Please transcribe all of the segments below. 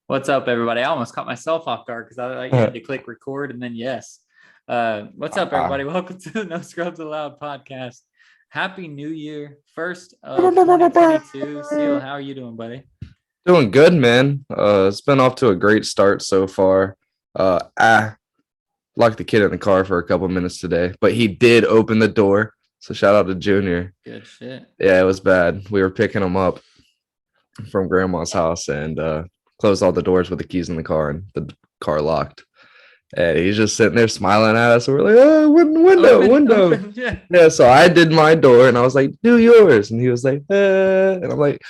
What's up, everybody? I almost caught myself off guard because I had to click record and then yes. What's up, everybody? Welcome to the No Scrubs Allowed podcast. Happy New Year, first of 2022. Seal, how are you doing, buddy? Doing good, man. It's been off to a great start so far. I locked the kid in the car for a couple minutes today, but he did open the door. So shout out to Junior. Good shit. Yeah, it was bad. We were picking him up from grandma's house and closed all the doors with the keys in the car, and the car locked. And he's just sitting there smiling at us. And we're like, oh, window. Open, yeah. So I did my door and I was like, do yours. And he was like, and I'm like,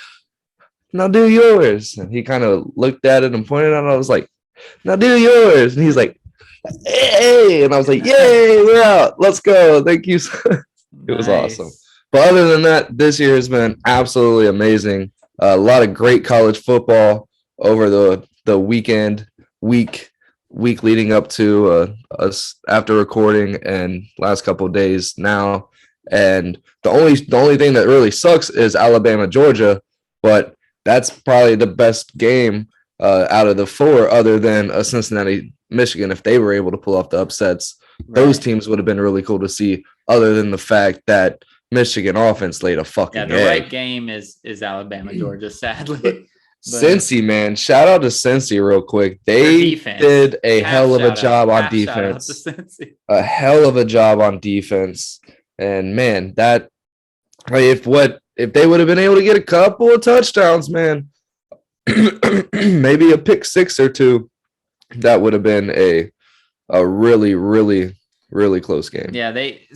now do yours. And he kind of looked at it and pointed at it. I was like, now do yours. And he's like, hey. And I was like, yay, we're out. Let's go. Thank you. It was awesome. But other than that, this year has been absolutely amazing. A lot of great college football over the week leading up to us after recording and last couple of days now. And the only thing that really sucks is Alabama, Georgia, but that's probably the best game out of the four, other than a Cincinnati, Michigan. If they were able to pull off the upsets, those teams would have been really cool to see, other than the fact that Michigan offense laid a fucking egg. The right game is Alabama, Georgia, sadly. Cincy, man. Shout out to Cincy real quick. They did a hell of a job on defense. A hell of a job on defense. And man, that if they would have been able to get a couple of touchdowns, man, maybe a pick six or two, that would have been a really, really, really close game. Yeah, they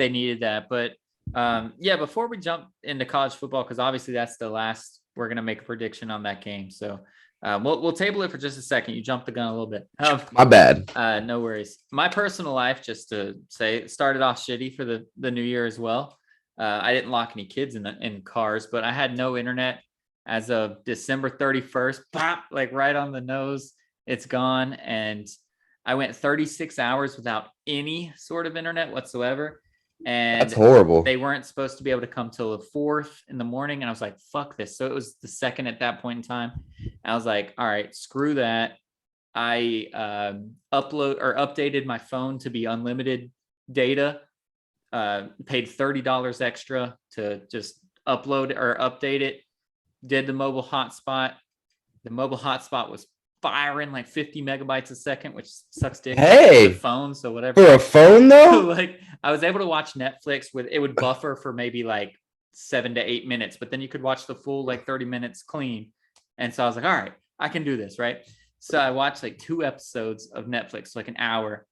needed that. But before we jump into college football, because obviously that's the last. We're going to make a prediction on that game. So we'll table it for just a second. You jumped the gun a little bit. My bad. No worries. My personal life, just to say, it started off shitty for the new year as well. I didn't lock any kids in cars, but I had no internet as of December 31st. Pop, like right on the nose. It's gone. And I went 36 hours without any sort of internet whatsoever. And that's horrible. They weren't supposed to be able to come till the 4th in the morning. And I was like, fuck this. So it was the 2nd at that point in time. I was like, all right, screw that. I updated my phone to be unlimited data, paid $30 extra to just upload or update it. Did the mobile hotspot. The mobile hotspot was firing like 50 megabytes a second, which sucks dick. Hey, phone, so whatever. For a phone though, like I was able to watch Netflix with it would buffer for maybe like 7 to 8 minutes, but then you could watch the full like 30 minutes clean. And so I was like, all right, I can do this, right? So I watched like 2 episodes of Netflix, like an hour,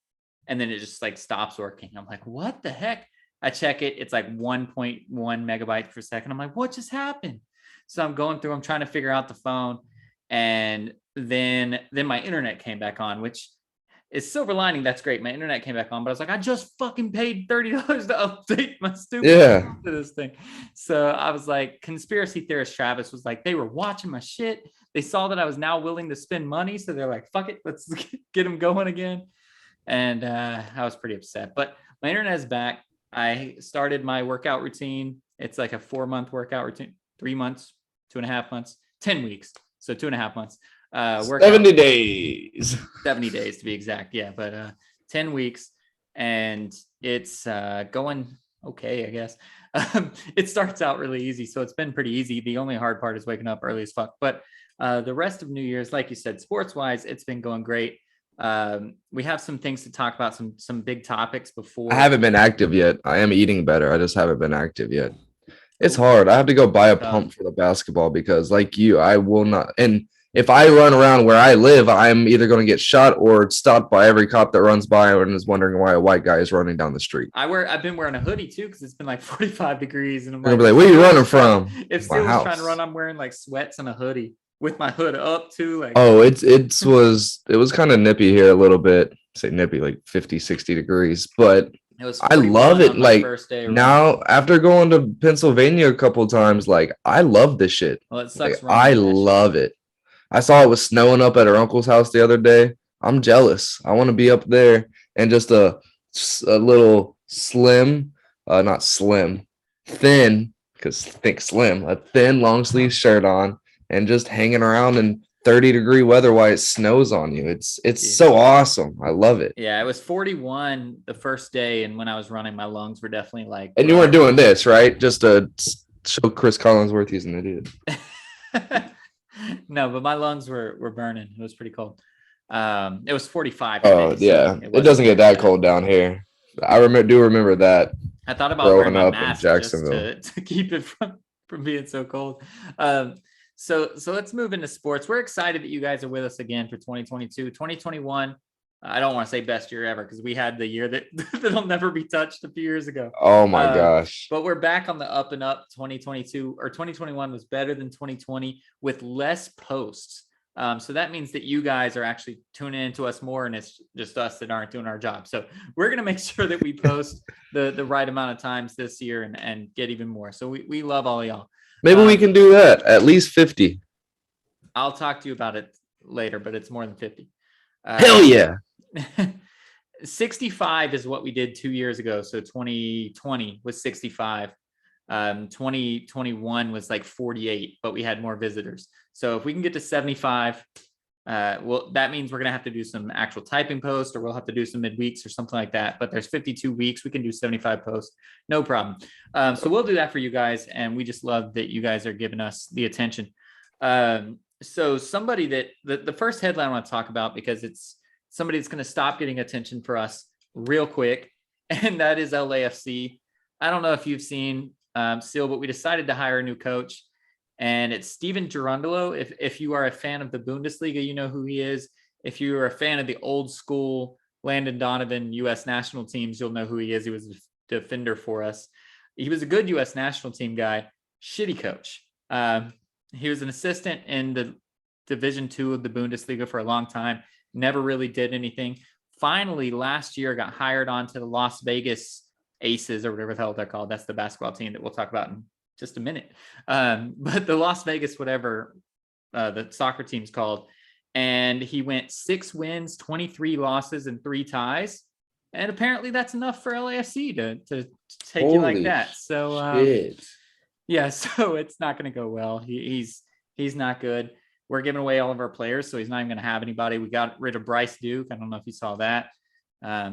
and then it just like stops working. I'm like, what the heck? I check it, it's like 1.1 megabytes per second. I'm like, what just happened? So I'm going through, I'm trying to figure out the phone, and then my internet came back on, which is silver lining. That's great. My internet came back on, but I was like, I just fucking paid $30 to update my stupid to this thing. So I was like, conspiracy theorist Travis was like, they were watching my shit. They saw that I was now willing to spend money. So they're like, fuck it, let's get them going again. And I was pretty upset, but my internet is back. I started my workout routine. It's like a 4-month workout routine, 3 months, 2.5 months, 10 weeks. So 2.5 months. 70 days. 70 days to be exact. Yeah, but 10 weeks. And it's going okay, I guess. It starts out really easy. So it's been pretty easy. The only hard part is waking up early as fuck. But the rest of New Year's, like you said, sports-wise, it's been going great. We have some things to talk about, some big topics before. I haven't been active yet. I am eating better. I just haven't been active yet. It's hard. I have to go buy a pump for the basketball because, like you, I will not. And if I run around where I live, I'm either going to get shot or stopped by every cop that runs by and is wondering why a white guy is running down the street. I've been wearing a hoodie too because it's been like 45 degrees, and I'm like, where are you running from? If Steele's trying to run, I'm wearing like sweats and a hoodie with my hood up too. Like, oh, it was kind of nippy here a little bit. Say nippy, like 50, 60 degrees, but. I love it. Like now, after going to Pennsylvania a couple of times, like I love this shit. Well, it sucks. Like, I love it. I saw it was snowing up at her uncle's house the other day. I'm jealous. I want to be up there and just a little slim, not slim, thin, because think slim, a thin long sleeve shirt on, and just hanging around in 30-degree weather while it snows on you. It's Yeah. so awesome. I love it. Yeah, it was 41 the first day, and when I was running, my lungs were definitely like, And you weren't doing this, right? Just to show Chris Collinsworth he's an idiot. No, but my lungs were burning. It was pretty cold. It was 45 Oh today, yeah, so it doesn't get that bad. cold down here. I do remember that I thought about wearing growing my up in mask just Jacksonville. to keep it from being so cold. So let's move into sports. We're excited that you guys are with us again for 2022. 2021, I don't want to say best year ever because we had the year that'll never be touched a few years ago. Oh my gosh. But we're back on the up and up. 2022 or 2021 was better than 2020 with less posts. So that means that you guys are actually tuning into us more, and it's just us that aren't doing our job. So we're going to make sure that we post the right amount of times this year and get even more. So we love all of y'all. Maybe we can do that. At least 50. I'll talk to you about it later, but it's more than 50. Hell yeah. 65 is what we did 2 years ago. So 2020 was 65. 2021 was like 48, but we had more visitors. So if we can get to 75, well, that means we're going to have to do some actual typing posts, or we'll have to do some midweeks or something like that. But there's 52 weeks. We can do 75 posts. No problem. So we'll do that for you guys. And we just love that you guys are giving us the attention. So somebody that the first headline I want to talk about, because it's somebody that's going to stop getting attention for us real quick, and that is LAFC. I don't know if you've seen Seal, but we decided to hire a new coach, and it's Steven Gerundolo. If you are a fan of the Bundesliga, you know who he is. If you are a fan of the old school Landon Donovan U.S. national teams, you'll know who he is. He was a defender for us. He was a good U.S. national team guy. Shitty coach. He was an assistant in the Division II of the Bundesliga for a long time. Never really did anything. Finally, last year got hired onto the Las Vegas Aces, or whatever the hell they're called. That's the basketball team that we'll talk about in just a minute. But the Las Vegas, whatever the soccer team's called. And he went 6 wins, 23 losses, and 3 ties. And apparently that's enough for LAFC to take you like that. So yeah, so it's not going to go well. He's not good. We're giving away all of our players, so he's not even going to have anybody. We got rid of Bryce Duke. I don't know if you saw that.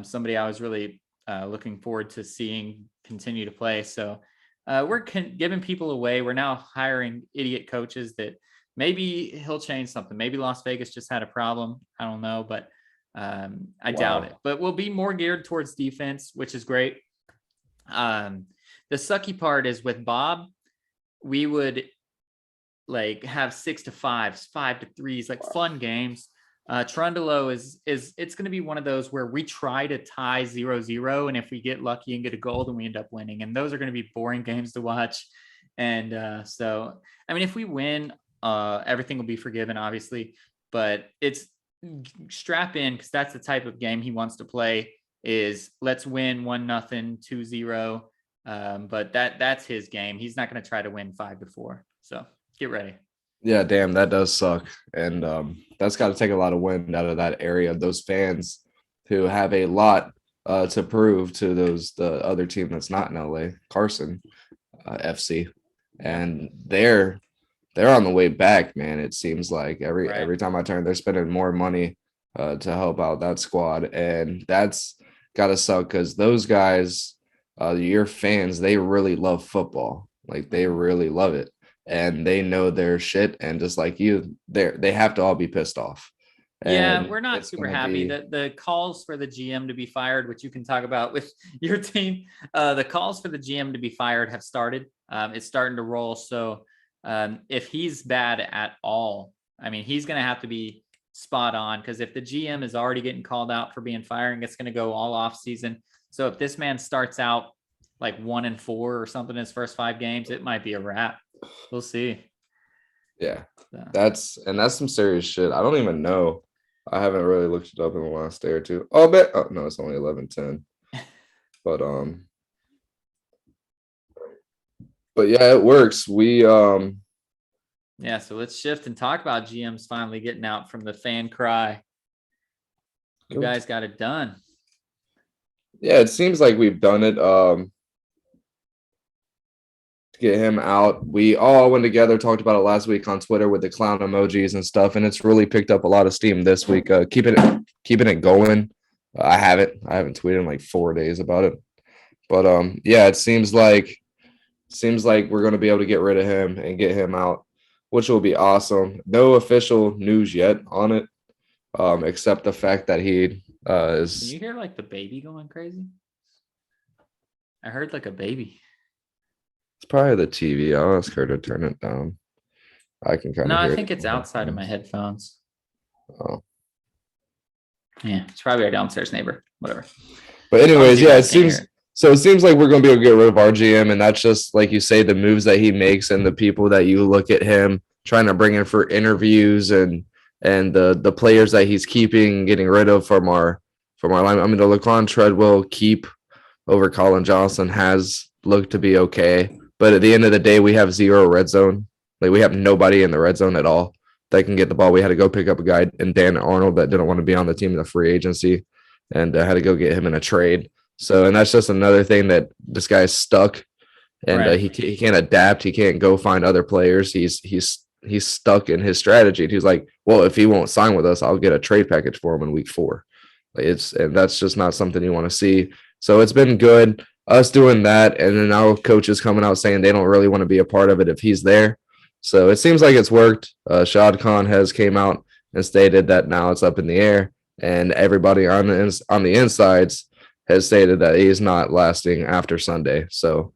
Somebody I was really looking forward to seeing continue to play. So we're giving people away. We're now hiring idiot coaches that maybe he'll change something. Maybe Las Vegas just had a problem. I don't know, but I doubt it. But we'll be more geared towards defense, which is great. The sucky part is with Bob, we would like have 6 to 5s, 5 to 3s, like fun games. Trundolo is it's going to be one of those where we try to tie 0-0, and if we get lucky and get a goal, then we end up winning. And those are going to be boring games to watch. And so, I mean, if we win, everything will be forgiven, obviously. But it's strap in, because that's the type of game he wants to play. Is let's win 1-0, 2-0. But that's his game. He's not going to try to win 5-4. So get ready. Yeah, damn, that does suck. And that's got to take a lot of wind out of that area. Those fans who have a lot to prove to the other team that's not in LA, Carson FC. And they're on the way back, man. It seems like every time I turn, they're spending more money to help out that squad. And that's got to suck, because those guys, your fans, they really love football. Like, they really love it. And they know their shit, and just like you, they have to all be pissed off. Yeah, we're not super happy that the calls for the GM to be fired, which you can talk about with your team, the calls for the GM to be fired have started. It's starting to roll. So if he's bad at all, I mean, he's going to have to be spot on, because if the GM is already getting called out for being firing, it's going to go all off season. So if this man starts out like 1-4 or something in his first 5 games, it might be a wrap. We'll see. Yeah, that's some serious shit. I don't even know. I haven't really looked it up in the last day or two. Oh, no, it's only 11:10. But yeah, it works. Yeah, so let's shift and talk about GMs finally getting out from the fan cry. You guys got it done. Yeah, it seems like we've done it. get him out. We all went together, talked about it last week on Twitter with the clown emojis and stuff, and it's really picked up a lot of steam this week. Keeping it going. I haven't tweeted in like 4 days about it, but yeah, it seems like we're going to be able to get rid of him and get him out, which will be awesome. No official news yet on it, except the fact that he is. Can you hear like the baby going crazy? I heard like a baby. It's probably the TV. I'll ask her to turn it down. I can kind of. No, hear I think it's outside of my headphones. Oh. Yeah, it's probably our downstairs neighbor. Whatever. But anyways, yeah, it seems like we're going to be able to get rid of our GM, and that's just like you say, the moves that he makes and the people that you look at him trying to bring in for interviews and the players that he's keeping, getting rid of from our line. I mean, the Laquan Treadwell keep over Colin Johnson has looked to be okay, but at the end of the day, we have 0 red zone. Like, we have nobody in the red zone at all that can get the ball. We had to go pick up a guy in Dan Arnold that didn't want to be on the team in the free agency, and had to go get him in a trade. So, and that's just another thing that this guy's stuck, and Right. He can't adapt. He can't go find other players. He's stuck in his strategy. He's like, well, if he won't sign with us, I'll get a trade package for him in week 4. And that's just not something you want to see. So it's been good us doing that, and then our coaches coming out saying they don't really want to be a part of it if he's there. So it seems like it's worked. Shad Khan has came out and stated that now it's up in the air, and everybody on the insides has stated that he's not lasting after Sunday. So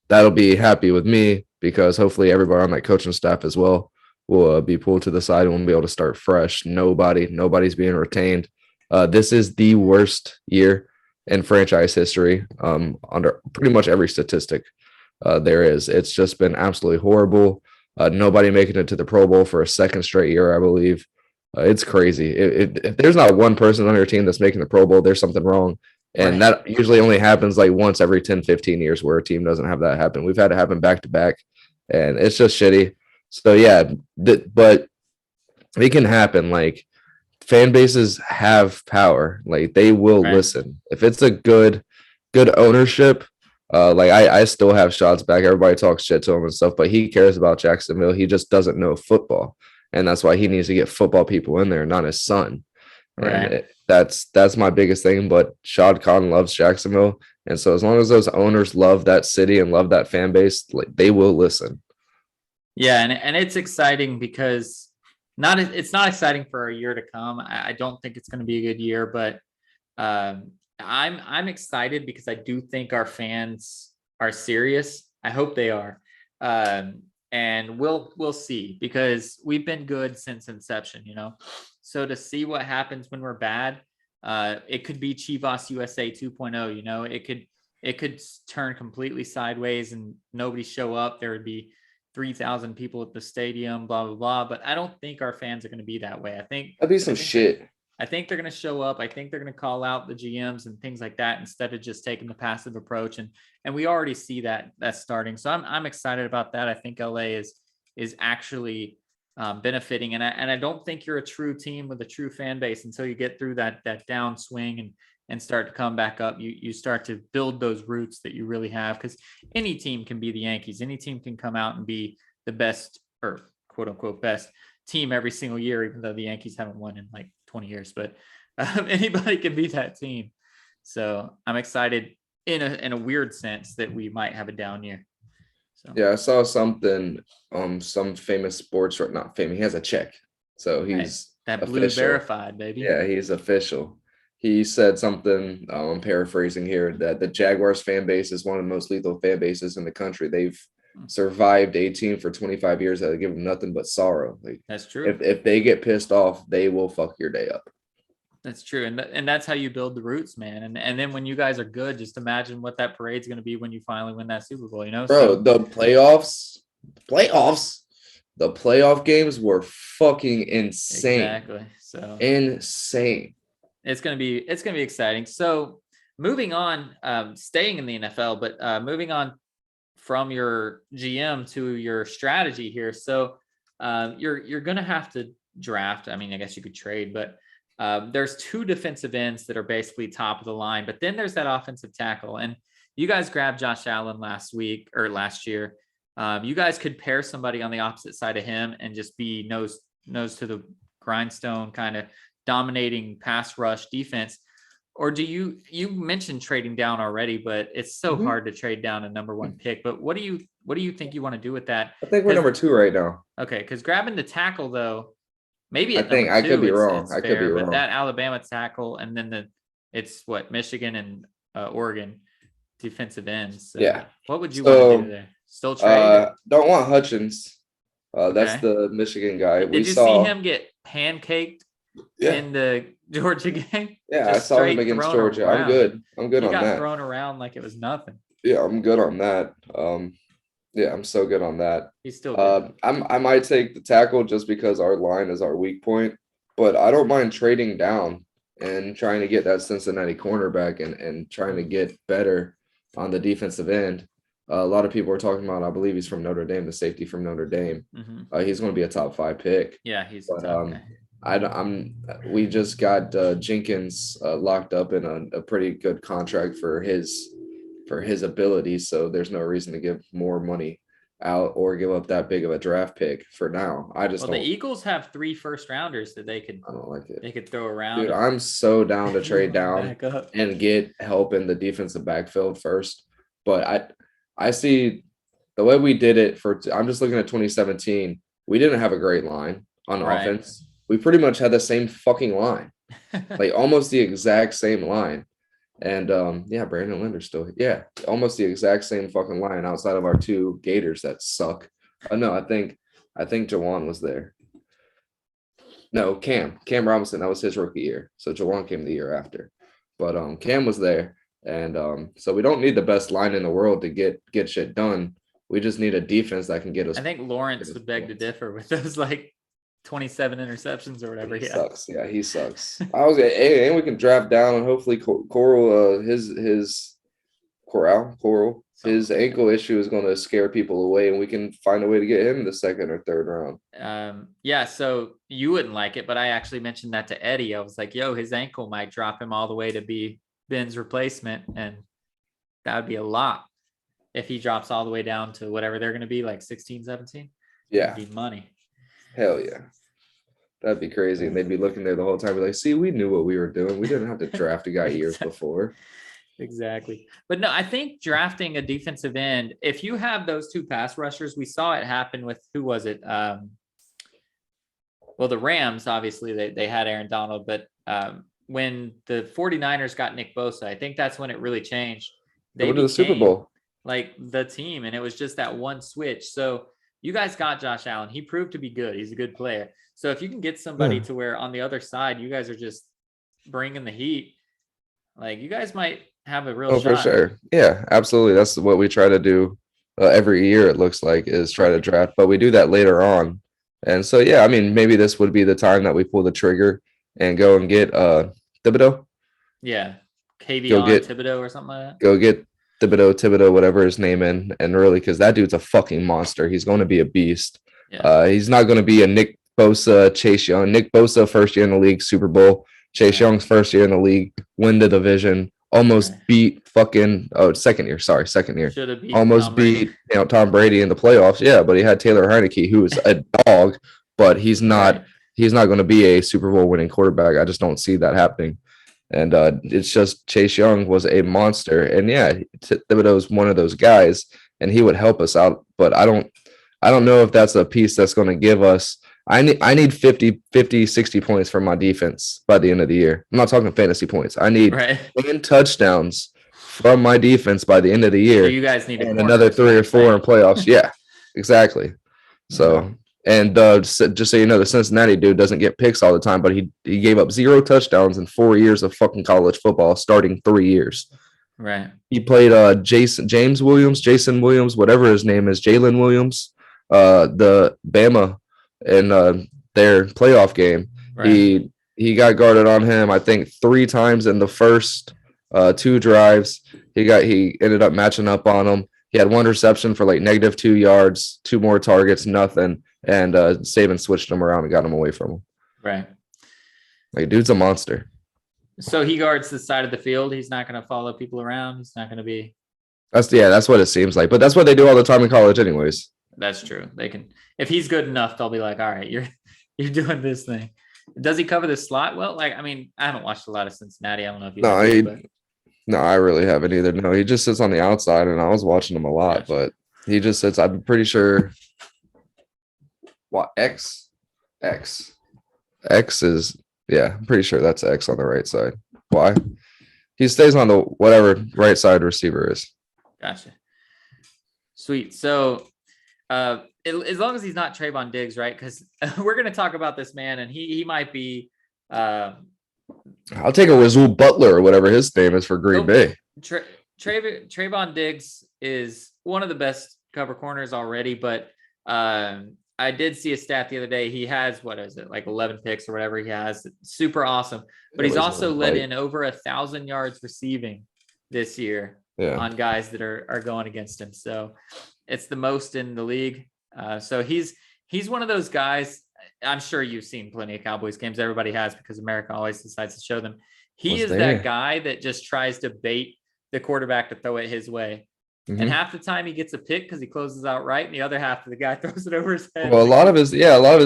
that'll be happy with me, because hopefully everybody on that coaching staff as well will be pulled to the side and we'll be able to start fresh. Nobody's being retained. This is the worst year in franchise history, under pretty much every statistic there is. It's just been absolutely horrible. Nobody making it to the Pro Bowl for a second straight year, I believe. It's crazy. If there's not one person on your team that's making the Pro Bowl, there's something wrong. And that usually only happens like once every 10, 15 years where a team doesn't have that happen. We've had it happen back to back, and it's just shitty. So, yeah, but it can happen. Like, fan bases have power. Like, they will listen. If it's a good ownership, like I still have shots back. Everybody talks shit to him and stuff, but he cares about Jacksonville. He just doesn't know football. And that's why he needs to get football people in there, not his son. And that's my biggest thing. But Shad Khan loves Jacksonville, and so as long as those owners love that city and love that fan base, like, they will listen. Yeah, and it's exciting because it's not exciting for a year to come. I don't think it's going to be a good year, but I'm excited because I do think our fans are serious. I hope they are, and we'll see, because we've been good since inception, you know. So to see what happens when we're bad, it could be Chivas USA 2.0. You know, it could turn completely sideways and nobody show up. There would be 3,000 people at the stadium, blah blah blah. But I don't think our fans are going to be that way. I think that'd be some shit. I think they're going to show up. I think they're going to call out the GMs and things like that instead of just taking the passive approach. And we already see that's starting. So I'm excited about that. I think LA is actually benefiting, and I don't think you're a true team with a true fan base until you get through that downswing and start to come back up. You start to build those roots that you really have, because any team can be the Yankees. Any team can come out and be the best, or quote unquote best team every single year, even though the Yankees haven't won in like 20 years. But anybody can be that team. So I'm excited in a weird sense that we might have a down year. So. Yeah, I saw something. Some famous sports, or not famous. He has a check, so he's that blue official. Verified, baby. Yeah, he's official. He said something. I'm paraphrasing here, that the Jaguars fan base is one of the most lethal fan bases in the country. They've survived a team for 25 years that give them nothing but sorrow. Like, that's true. If they get pissed off, they will fuck your day up. That's true. And that's how you build the roots, man. And then when you guys are good, just imagine what that parade's going to be when you finally win that Super Bowl, you know? Bro, the playoff games were fucking insane. Exactly. So insane. It's going to be exciting. So moving on, staying in the NFL, but moving on from your GM to your strategy here. So you're going to have to draft. I mean, I guess you could trade, but there's 2 defensive ends that are basically top of the line, but then there's that offensive tackle. And you guys grabbed Josh Allen last year. You guys could pair somebody on the opposite side of him and just be nose to the grindstone, kind of dominating pass rush defense. Or do you mentioned trading down already, but it's so hard to trade down a number 1 pick. But what do you think you want to do with that? I think we're number 2 right now. Okay, because grabbing the tackle though, maybe at I think number 2, I could be wrong. it's I could fair, be but wrong. that Alabama tackle and then it's what, Michigan and Oregon defensive ends. So Yeah. what would you want to do there? Still trade? Don't want Hutchins. That's Okay. the Michigan guy. Did you see him get pancaked in the Georgia game? Yeah, I saw him against Georgia. Around. I'm good he on got that. Thrown around like it was nothing. Yeah, I'm good on that. Yeah, I'm so good on that. He's still good. I might take the tackle just because our line is our weak point, but I don't mind trading down and trying to get that Cincinnati cornerback and trying to get better on the defensive end. A lot of people are talking about, I believe he's from Notre Dame, the safety from Notre Dame. He's going to be a top 5 pick. Yeah, he's a top guy. We just got Jenkins locked up in a pretty good contract for his abilities, so there's no reason to give more money out or give up that big of a draft pick for now. The Eagles have 3 first-rounders that I don't like it. They could throw around. Dude, I'm so down to trade down and get help in the defensive backfield first, but I see the way we did it I'm just looking at 2017. We didn't have a great line on offense. We pretty much had the same fucking line, like almost the exact same line. And Brandon Linder's still almost the exact same fucking line outside of our 2 Gators that suck. No, I think Jawan was there. No, Cam Robinson, that was his rookie year. So Jawan came the year after. But Cam was there. And so we don't need the best line in the world to get shit done. We just need a defense that can get us. I think Lawrence would beg to differ with those 27 interceptions or whatever. He sucks. Yeah, he sucks. And we can draft down and hopefully Coral, his ankle issue is going to scare people away, and we can find a way to get him in the 2nd or 3rd round. So you wouldn't like it, but I actually mentioned that to Eddie. I was like, yo, his ankle might drop him all the way to be Ben's replacement, and that would be a lot if he drops all the way down to whatever they're going to be, like 16, 17. Yeah. That'd be money. Hell yeah. That'd be crazy. And they'd be looking there the whole time, be like, see, we knew what we were doing. We didn't have to draft a guy years before. Exactly. But no, I think drafting a defensive end, if you have those 2 pass rushers, we saw it happen with, who was it? The Rams, obviously they had Aaron Donald, but when the 49ers got Nick Bosa, I think that's when it really changed. They went to the Super Bowl. Like the team, and it was just that one switch. So you guys got Josh Allen. He proved to be good. He's a good player. So if you can get somebody to where on the other side, you guys are just bringing the heat, like you guys might have a real shot. For sure. Yeah, absolutely. That's what we try to do every year. It looks like is try to draft, but we do that later on. And so, yeah, I mean, maybe this would be the time that we pull the trigger and go and get Thibodeau. Yeah. Thibodeau or something like that. Go get Thibodeau, whatever his name and really, because that dude's a fucking monster. He's going to be a beast. Yeah. He's not going to be a Nick Bosa, Chase Young. Nick Bosa, first year in the league, Super Bowl. Chase Young's first year in the league, win the division, almost beat second year. Almost beat Tom Brady in the playoffs. Yeah, but he had Taylor Heineke, who is a dog, but he's not going to be a Super Bowl winning quarterback. I just don't see that happening. And it's just Chase Young was a monster. And yeah, Thibodeau is one of those guys, and he would help us out. But I don't know if that's a piece that's going to give us. I need 50, 60 points from my defense by the end of the year. I'm not talking fantasy points. I need 10 touchdowns from my defense by the end of the year. So you guys need another 3 or 4 in playoffs. Yeah, exactly. So. And just so you know, the Cincinnati dude doesn't get picks all the time, but he gave up 0 touchdowns in 4 years of fucking college football, starting 3 years. Right. He played Jason Williams, whatever his name is, Jalen Williams, the Bama in their playoff game. Right. He got guarded on him, I think, 3 times in the first 2 drives. He ended up matching up on him. He had 1 reception for like -2 yards, 2 more targets, nothing. And Saban switched him around and got him away from him. Right. Like, dude's a monster. So he guards the side of the field. He's not going to follow people around. He's not going to be. That's what it seems like. But that's what they do all the time in college, anyways. That's true. They can, if he's good enough, they'll be like, all right, you're doing this thing. Does he cover the slot well? Like, I mean, I haven't watched a lot of Cincinnati. I don't know if you No, have, but no, I really haven't either. No, he just sits on the outside, and I was watching him a lot, gotcha. but he just sits. I'm pretty sure. What X is yeah. I'm pretty sure that's X on the right side. Why? He stays on the whatever right side receiver is. Gotcha. Sweet. So, as long as he's not Trayvon Diggs, right? Because we're going to talk about this man, and he might be. I'll take a Razul Butler or whatever his name is for Green Bay. Trayvon Diggs is one of the best cover corners already, but I did see a stat the other day. He has, what is it, like 11 picks or whatever he has. Super awesome. But he's also led in over 1,000 yards receiving this year on guys that are going against him. So it's the most in the league. So he's one of those guys. I'm sure you've seen plenty of Cowboys games. Everybody has, because America always decides to show them. He is that guy that just tries to bait the quarterback to throw it his way. Mm-hmm. And half the time he gets a pick because he closes out right, and the other half the guy throws it over his head. Well, a lot of his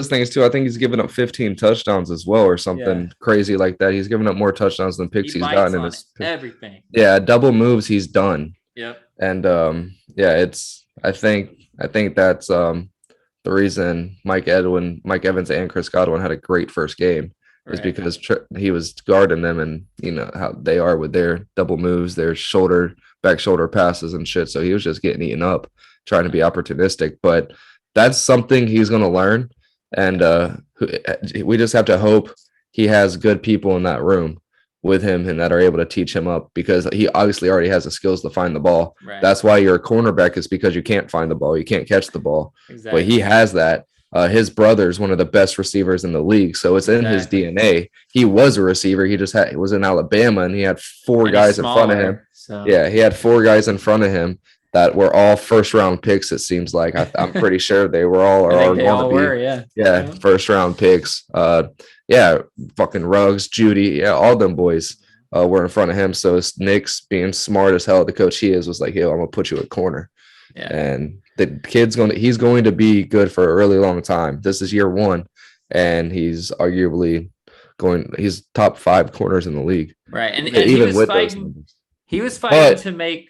things too. I think he's given up 15 touchdowns as well, or something crazy like that. He's given up more touchdowns than picks he's gotten in his everything. Yeah, double moves he's done. Yep. And I think that's the reason Mike Evans and Chris Godwin had a great first game is because he was guarding them, and you know how they are with their double moves, their back shoulder passes and shit. So he was just getting eaten up, trying to be opportunistic. But that's something he's going to learn, and we just have to hope he has good people in that room with him and that are able to teach him up, because he obviously already has the skills to find the ball. Right. That's why you're a cornerback, is because you can't find the ball, you can't catch the ball. Exactly. But he has that. His brother's one of the best receivers in the league, so it's in his DNA. He was a receiver. He was in Alabama, and he had four guys in front of him. So. Yeah, he had four guys in front of him that were all first-round picks. It seems like I'm pretty sure they were all first-round picks. Fucking Ruggs, Judy, all them boys were in front of him. So Nick's being smart as hell, the coach he is, was like, "Yo, I'm gonna put you at corner," and the he's going to be good for a really long time. This is year one, and he's arguably he's top 5 corners in the league. Right, and even with he was fighting to make.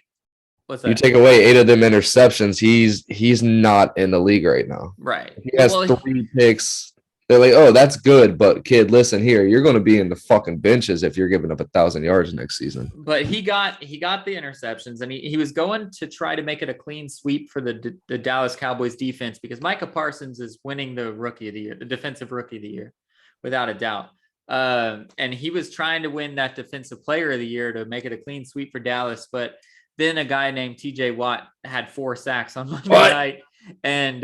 What's that? You take away 8 of them interceptions, he's not in the league right now. Right, he has 3 picks. They're like, "Oh, that's good, but kid, listen here. You're going to be in the fucking benches if you're giving up 1,000 yards next season." But he got the interceptions, and he was going to try to make it a clean sweep for the Dallas Cowboys defense, because Micah Parsons is winning the Rookie of the Year, the Defensive Rookie of the Year, without a doubt. And he was trying to win that Defensive Player of the Year to make it a clean sweep for Dallas. But then a guy named TJ Watt had 4 sacks on Monday night. And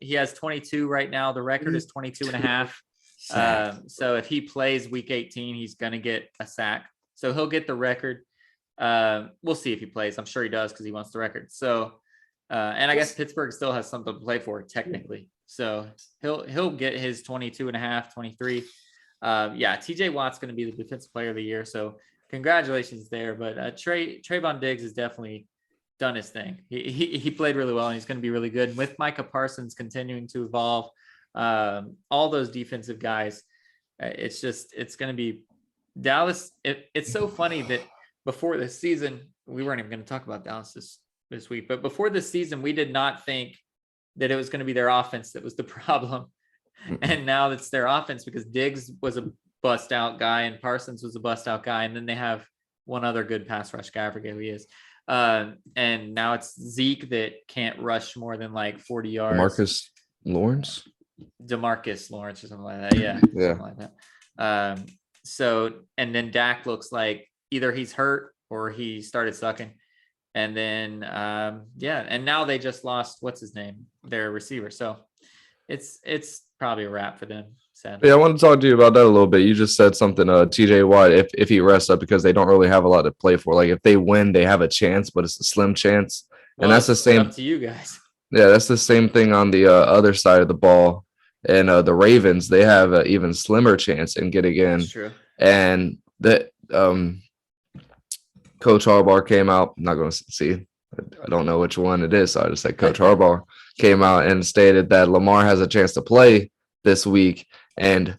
he has 22 right now. The record is 22 and a half. So if he plays week 18, he's going to get a sack. So he'll get the record. We'll see if he plays. I'm sure he does, because he wants the record. So, and I guess Pittsburgh still has something to play for technically. So he'll get his 22 and a half, 23. TJ Watt's going to be the Defensive Player of the Year. So congratulations there. But Trayvon Diggs has definitely done his thing. He played really well, and he's going to be really good. And with Micah Parsons continuing to evolve, all those defensive guys, it's going to be Dallas. It's so funny that before this season, we weren't even going to talk about Dallas this week, but before this season, we did not think that it was going to be their offense that was the problem. And now it's their offense, because Diggs was a bust out guy and Parsons was a bust out guy. And then they have one other good pass rush guy. I forget who he is. And now it's Zeke that can't rush more than like 40 yards. Demarcus Lawrence or something like that. Yeah. Something like that. So, and then Dak looks like either he's hurt or he started sucking. And then, and now they just lost, what's his name? Their receiver. So it's probably a wrap for them. Sadly. Yeah, I want to talk to you about that a little bit. You just said something, TJ Watt, if he rests up, because they don't really have a lot to play for. Like if they win, they have a chance, but it's a slim chance. Well, and that's the same up to you guys. Yeah, that's the same thing on the other side of the ball. And the Ravens, they have an even slimmer chance in getting in. That's true. And the Coach Harbaugh came out. I'm not going to see I don't know which one it is. So I just said Coach Harbaugh came out and stated that Lamar has a chance to play this week. And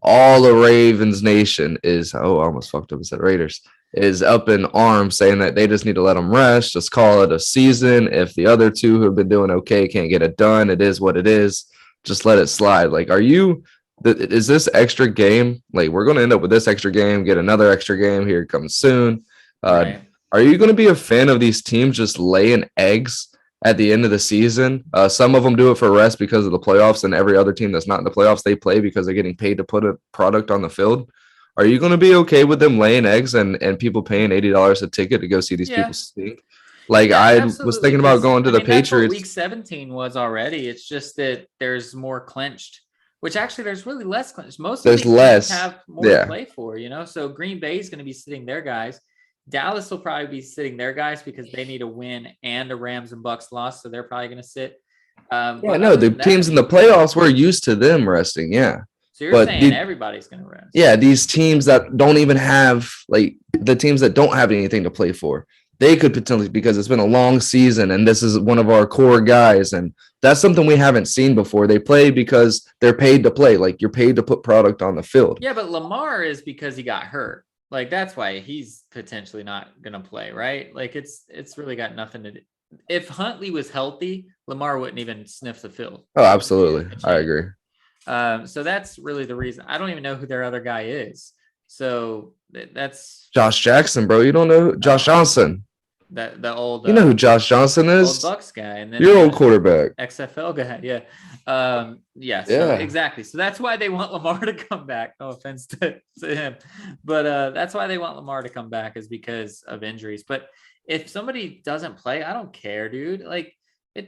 all the Ravens nation is, I almost fucked up and said Raiders, is up in arms saying that they just need to let him rest, just call it a season. If the other two who have been doing okay can't get it done, it is what it is. Just let it slide. Like, is this extra game? Like, we're going to end up with this extra game, get another extra game. Here it comes soon. Right. Are you going to be a fan of these teams just laying eggs at the end of the season? Some of them do it for rest because of the playoffs, and every other team that's not in the playoffs, they play because they're getting paid to put a product on the field. Are you going to be okay with them laying eggs and people paying $80 a ticket to go see these people stink? Like, I was thinking about going to the Patriots. That's what week 17 was already. It's just that there's more clinched, which actually there's really less clinched. Most of these teams have more to play for, So Green Bay is going to be sitting their guys. Dallas will probably be sitting their guys because they need a win and a Rams and Bucks loss, so they're probably going to sit. The teams in the playoffs, we're used to them resting, So you're saying everybody's going to rest? Yeah, these teams that don't even have, like, the teams that don't have anything to play for, they could potentially, because it's been a long season and this is one of our core guys, and that's something we haven't seen before. They play because they're paid to play. Like, you're paid to put product on the field. Yeah, but Lamar is because he got hurt. Like, that's why he's potentially not going to play, right? Like, it's really got nothing to do. If Huntley was healthy, Lamar wouldn't even sniff the field. Oh, absolutely. I agree. So that's really the reason. I don't even know who their other guy is. So that's Josh Jackson, bro. You don't know Josh Johnson. The old, you know who Josh Johnson is? Old Bucks guy, and then your old quarterback, XFL guy. So exactly. So that's why they want Lamar to come back. No offense to him, but that's why they want Lamar to come back, is because of injuries. But if somebody doesn't play, I don't care, dude. Like,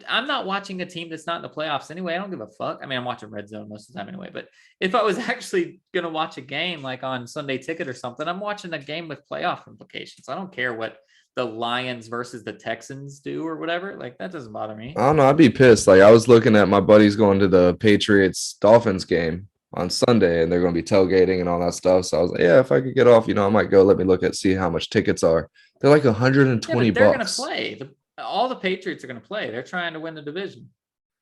I'm not watching a team that's not in the playoffs anyway. I don't give a fuck. I mean, I'm watching Red Zone most of the time anyway. But if I was actually gonna watch a game like on Sunday Ticket or something, I'm watching a game with playoff implications. I don't care what the Lions versus the Texans do or whatever. Like, that doesn't bother me. I don't know. I'd be pissed. Like, I was looking at my buddies going to the Patriots Dolphins game on Sunday, and they're going to be tailgating and all that stuff. So I was like, yeah, if I could get off, I might go. Let me see how much tickets are. They're like $120. They're going to play. All the Patriots are going to play. They're trying to win the division.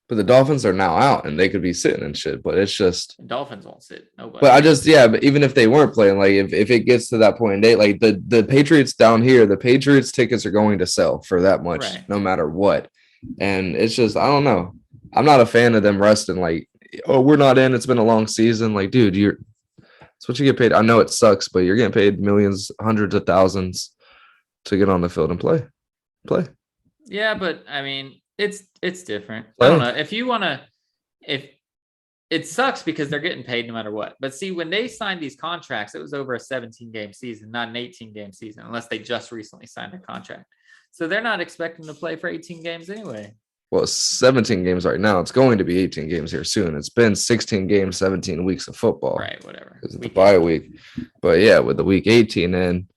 But the Dolphins are now out, and they could be sitting and shit. But it's just the Dolphins won't sit. Nobody. But but even if they weren't playing, like, if it gets to that point in day, like the Patriots down here, the Patriots tickets are going to sell for that much, no matter what. And it's just, I don't know. I'm not a fan of them resting. Like, oh, we're not in. It's been a long season. Like, dude, it's what you get paid. I know it sucks, but you're getting paid millions, hundreds of thousands to get on the field and play. Yeah, but I mean, it's different. I don't know. If it sucks because they're getting paid no matter what. But see, when they signed these contracts, it was over a 17-game season, not an 18-game season, unless they just recently signed a contract. So they're not expecting to play for 18 games anyway. Well, 17 games right now. It's going to be 18 games here soon. It's been 16 games, 17 weeks of football. Right, whatever. Because it's the bye week. But yeah, with the week 18 in,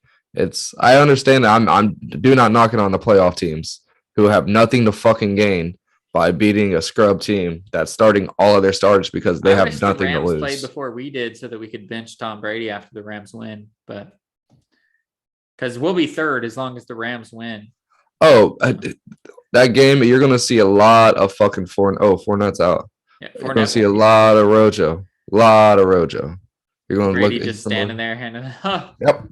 I understand that I'm do not knocking on the playoff teams who have nothing to fucking gain by beating a scrub team that's starting all of their starters because they have nothing to lose. Played before we did so that we could bench Tom Brady after the Rams win, but because we'll be third as long as the Rams win. Oh, that game, you're going to see a lot of fucking Fournette's out. Yeah, you're going to see a lot of Rojo. You're going to look just standing there handing. Yep.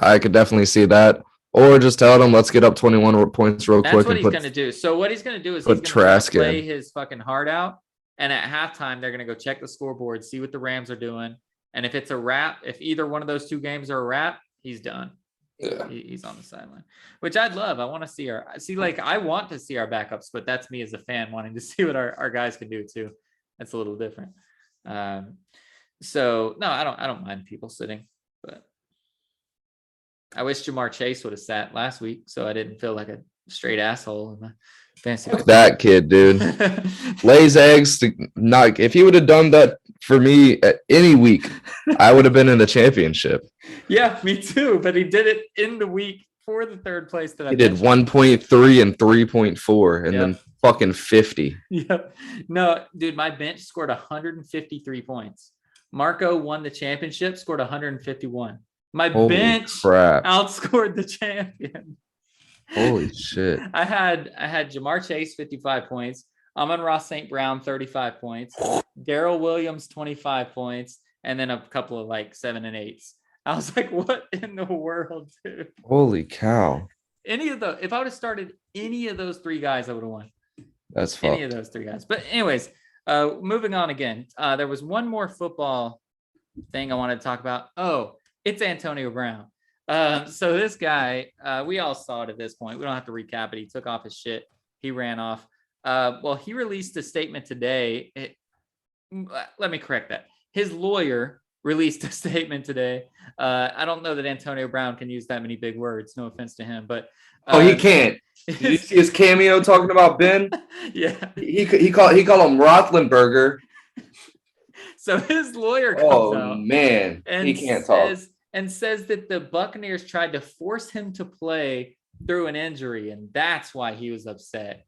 I could definitely see that. Or just tell them, let's get up 21 points real quick. That's what he's going to do. So what he's going to do is he's going to play his fucking heart out. And at halftime, they're going to go check the scoreboard, see what the Rams are doing. And if it's a wrap, if either one of those two games are a wrap, he's done. Yeah. He's on the sideline, which I'd love. I want to see I want to see our backups, but that's me as a fan wanting to see what our guys can do too. That's a little different. So no, I don't mind people sitting, but I wish Jamar Chase would have sat last week so I didn't feel like a straight asshole in my fantasy. That kid, dude, lays eggs. If he would have done that for me at any week, I would have been in the championship. Yeah, me too. But he did it in the week for the third place that I did 1.3 and 3.4 and then fucking 50. Yeah. No, dude, my bench scored 153 points. Marco won the championship, scored 151. My bench outscored the champion. Holy shit. I had Jamar Chase 55 points, Amon-Ra St. Brown 35 points, Daryl Williams 25 points, and then a couple of like 7 and 8s. I was like, what in the world, dude? Holy cow. If I would have started any of those 3 guys, I would have won. That's Any of fucked. those 3 guys. But anyways, moving on again. There was one more football thing I wanted to talk about. Oh, it's Antonio Brown. So this guy, we all saw it at this point. We don't have to recap it. He took off his shit. He ran off. Well, he released a statement today. Let me correct that. His lawyer released a statement today. I don't know that Antonio Brown can use that many big words. No offense to him, but He can't. Did you see his cameo talking about Ben? Yeah. He called him Roethlisberger. So his lawyer comes out, man, and he can't talk. says that the Buccaneers tried to force him to play through an injury, and that's why he was upset.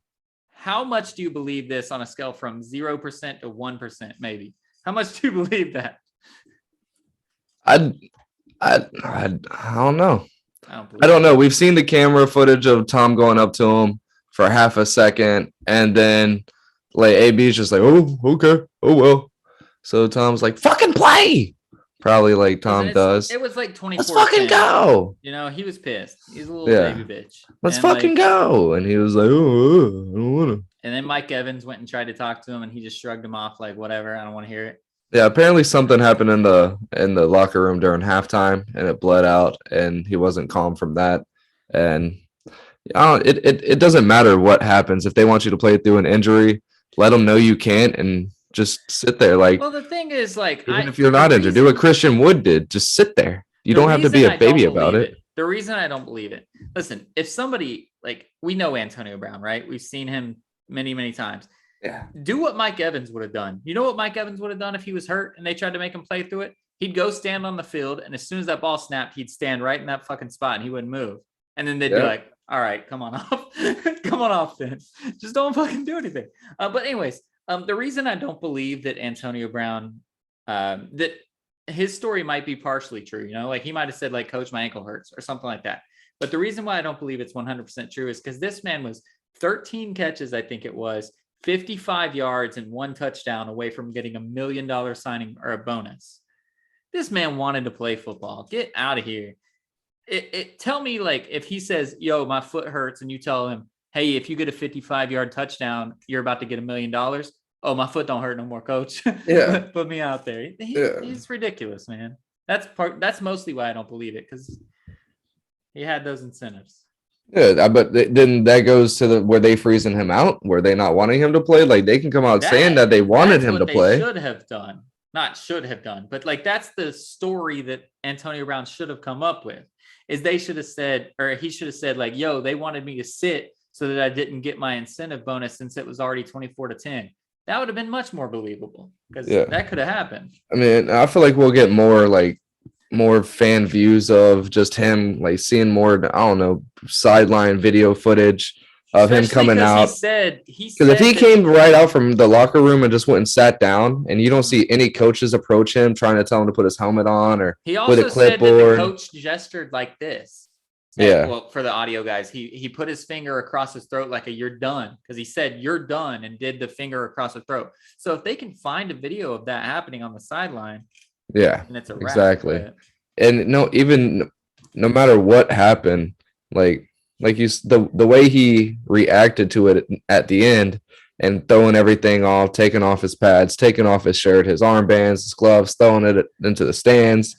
How much do you believe this on a scale from 0% to 1%, maybe? How much do you believe that? I don't know. I don't know. We've seen the camera footage of Tom going up to him for half a second, and then like AB's just like, oh, okay, oh well. So Tom's like, fucking play. Probably like Tom does. It was like 24. Let's fucking go. You know, he was pissed. He's a little baby bitch. Let's fucking go. And he was like, oh, I don't want to. And then Mike Evans went and tried to talk to him, and he just shrugged him off like, whatever, I don't want to hear it. Yeah, apparently something happened in the locker room during halftime, and it bled out, and he wasn't calm from that. And it doesn't matter what happens. If they want you to play through an injury, let them know you can't, and just sit there. Like, well, the thing is, like, even if you're not injured, do what Christian Wood did. Just sit there. You don't have to be a baby about it. The reason I don't believe it. Listen, if somebody, like, we know Antonio Brown, right? We've seen him many, many times. Yeah. Do what Mike Evans would have done. You know what Mike Evans would have done if he was hurt and they tried to make him play through it? He'd go stand on the field, and as soon as that ball snapped, he'd stand right in that fucking spot and he wouldn't move. And then they'd be like, all right, come on off. Come on off then. Just don't fucking do anything. But anyways, the reason I don't believe that Antonio Brown, that his story might be partially true, you know, like he might have said, like, coach, my ankle hurts or something like that. But the reason why I don't believe it's 100% true is because this man was 13 catches, I think it was, 55 yards and 1 touchdown away from getting $1 million signing or a bonus. This man wanted to play football. Get out of here. Tell me, like, if he says, yo, my foot hurts, and you tell him, hey, if you get a 55-yard touchdown, you're about to get $1 million. Oh, my foot don't hurt no more, coach. Yeah. Put me out there. He's ridiculous, man. That's mostly why I don't believe it, because he had those incentives. Yeah, but then that goes to where they freezing him out, where they not wanting him to play. Like, they can come out saying that they wanted him to play. Should have done, not should have done, but like that's the story that Antonio Brown should have come up with. Is they should have said, or he should have said, like, yo, they wanted me to sit so that I didn't get my incentive bonus since it was already 24-10. That would have been much more believable, because that could have happened. I mean, I feel like we'll get more fan views of just him, like seeing more, I don't know, sideline video footage of him coming out. Because if he came right out from the locker room and just went and sat down, and you don't see any coaches approach him trying to tell him to put his helmet on or he also with a clipboard. Said that the coach gestured like this. Yeah. Well, for the audio guys, he put his finger across his throat like a "you're done," because he said "you're done" and did the finger across the throat. So if they can find a video of that happening on the sideline, and it's a wrap, exactly. But... And no matter what happened, like the way he reacted to it at the end and throwing everything off, taking off his pads, taking off his shirt, his armbands, his gloves, throwing it into the stands,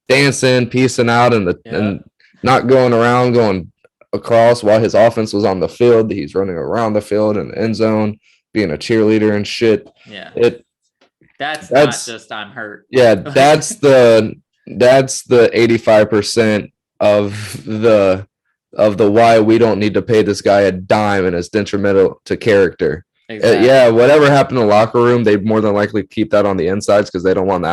dancing, peacing out, and not going around, going across while his offense was on the field. He's running around the field in the end zone, being a cheerleader and shit. Yeah. That's not just I'm hurt. Yeah, that's the 85% of the why we don't need to pay this guy a dime and it's detrimental to character. Exactly. Whatever happened in the locker room, they more than likely keep that on the insides because they don't want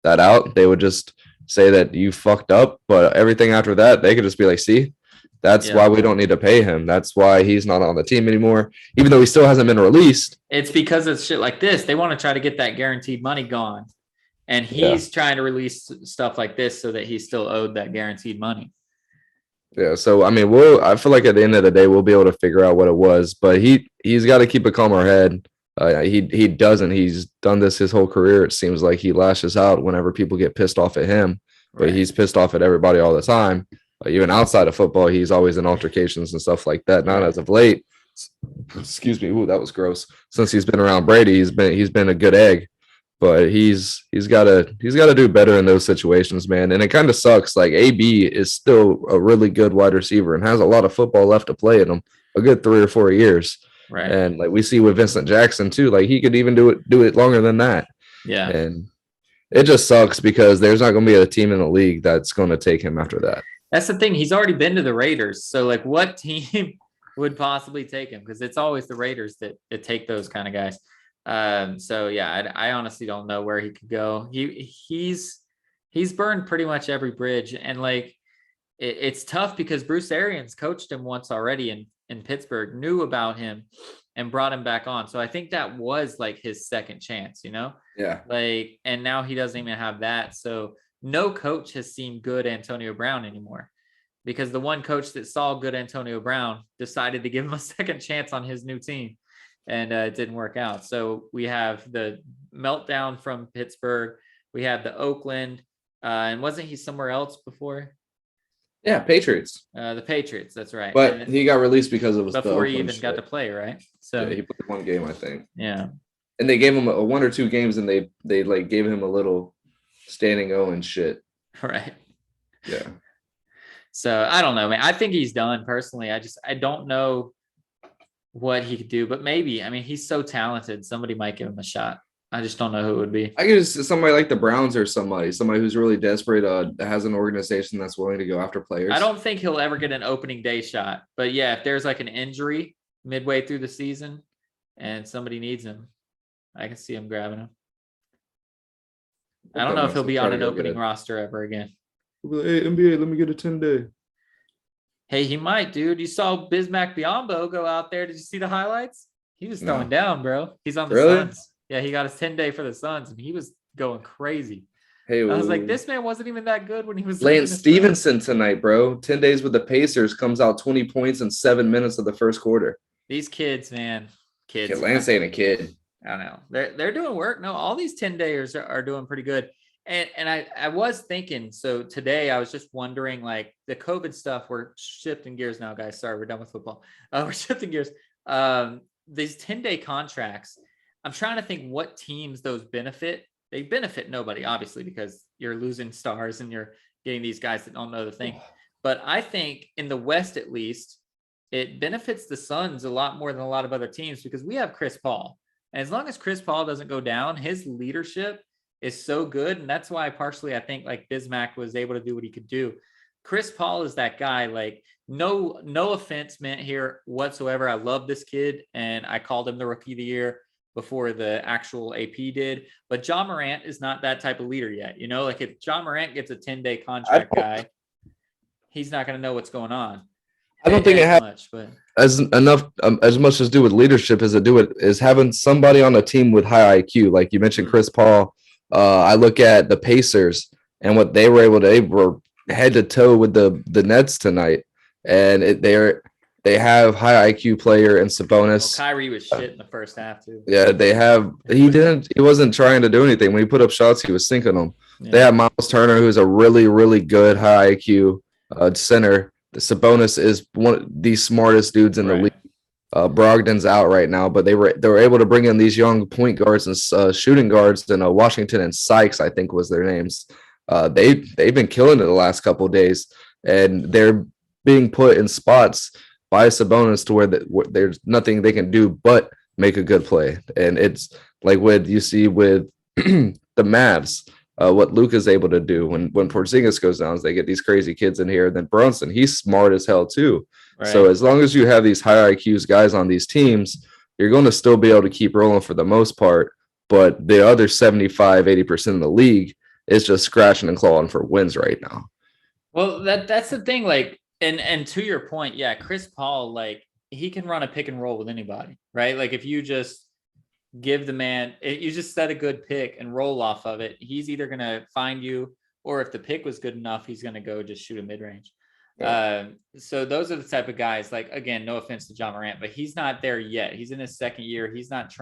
that out. They would just say that you fucked up, but everything after that, they could just be like, see, that's why we don't need to pay him. That's why he's not on the team anymore, even though he still hasn't been released. It's because of shit like this. They want to try to get that guaranteed money gone. And he's trying to release stuff like this so that he's still owed that guaranteed money. Yeah, so I mean, I feel like at the end of the day, we'll be able to figure out what it was. But he's got to keep a calmer head. He doesn't. He's done this his whole career. It seems like he lashes out whenever people get pissed off at him, but Right. he's pissed off at everybody all the time. Even outside of football, he's always in altercations and stuff like that. Not Right. as of late. Excuse me. Ooh, that was gross. Since he's been around Brady, he's been a good egg, but he's gotta do better in those situations, man. And it kind of sucks. Like AB is still a really good wide receiver and has a lot of football left to play in him, a good 3 or 4 years. Right. And like we see with Vincent Jackson too, like he could even do it longer than that. Yeah. And it just sucks because there's not going to be a team in the league that's going to take him after that. That's the thing. He's already been to the Raiders. So like what team would possibly take him? Because it's always the Raiders that take those kind of guys. So yeah, I honestly don't know where he could go. He's burned pretty much every bridge. And like it's tough because Bruce Arians coached him once already in Pittsburgh, knew about him and brought him back on. So I think that was like his second chance, you know? Yeah. Like, and now he doesn't even have that. So no coach has seen good Antonio Brown anymore because the one coach that saw good Antonio Brown decided to give him a second chance on his new team, and it didn't work out. So we have the meltdown from Pittsburgh. We have the Oakland, and wasn't he somewhere else before? Yeah, Patriots. The Patriots. That's right. But he got released because of before he even got to play, right? So yeah, he played one game, I think. Yeah. And they gave him a 1 or 2 games, and they like gave him a little standing O and shit. Right. Yeah. So I don't know, man. I think he's done personally. I don't know what he could do, but maybe. I mean, he's so talented. Somebody might give him a shot. I just don't know who it would be. I guess somebody like the Browns or somebody who's really desperate, has an organization that's willing to go after players. I don't think he'll ever get an opening day shot, but yeah, if there's like an injury midway through the season and somebody needs him, I can see him grabbing him. I don't know if he'll be on an opening roster ever again. Hey, NBA, let me get a 10-day. Hey, he might, dude. You saw Bismack Biyombo go out there. Did you see the highlights? He was throwing down, bro. He's on the Suns. Yeah, he got his 10-day for the Suns, and he was going crazy. Hey, I was like, this man wasn't even that good when he was. Lance Stevenson tonight, bro. 10 days with the Pacers, comes out 20 points in 7 minutes of the first quarter. These kids, man. Kids. Yeah, Lance ain't a kid. I don't know. They're doing work. No, all these 10-dayers are doing pretty good. And I was thinking, so today I was just wondering, like the COVID stuff, we're shifting gears now, guys. Sorry, we're done with football. We're shifting gears. These 10-day contracts, I'm trying to think what teams those benefit. They benefit nobody, obviously, because you're losing stars and you're getting these guys that don't know the thing. But I think in the West, at least, it benefits the Suns a lot more than a lot of other teams because we have Chris Paul. And as long as Chris Paul doesn't go down, his leadership is so good. And that's why partially I think like Bismack was able to do what he could do. Chris Paul is that guy. Like no offense meant here whatsoever. I love this kid and I called him the rookie of the year before the actual AP did. But John Morant is not that type of leader yet. You know, like if John Morant gets a 10-day contract guy, he's not going to know what's going on. I don't think it has much, but as much as do with leadership as it do it is having somebody on a team with high IQ. Like you mentioned, Chris Paul. I look at the Pacers and what they were head to toe with the Nets tonight, and they have high IQ player and Sabonis. Well, Kyrie was shit in the first half too. Yeah, they have. He wasn't trying to do anything when he put up shots. He was sinking them. Yeah. They have Miles Turner, who's a really really good high IQ center. The Sabonis is one of the smartest dudes in the league. Brogdon's out right now, but they were able to bring in these young point guards and shooting guards. And Washington and Sykes, I think, was their names. They've been killing it the last couple of days, and they're being put in spots by Sabonis to where there's nothing they can do but make a good play. And it's like what you see with the Mavs. What Luke is able to do when Porzingis goes down is they get these crazy kids in here. And then Brunson, he's smart as hell too. Right. So as long as you have these high IQs guys on these teams, you're going to still be able to keep rolling for the most part. But the other 75-80% of the league is just scratching and clawing for wins right now. Well, that's the thing. Like, and to your point, yeah, Chris Paul, like he can run a pick and roll with anybody, right? Like if you just give the man, you just set a good pick and roll off of it, he's either going to find you, or if the pick was good enough, he's going to go just shoot a mid-range. So those are the type of guys, like, again, no offense to John Morant, but he's not there yet. He's in his second year. He's not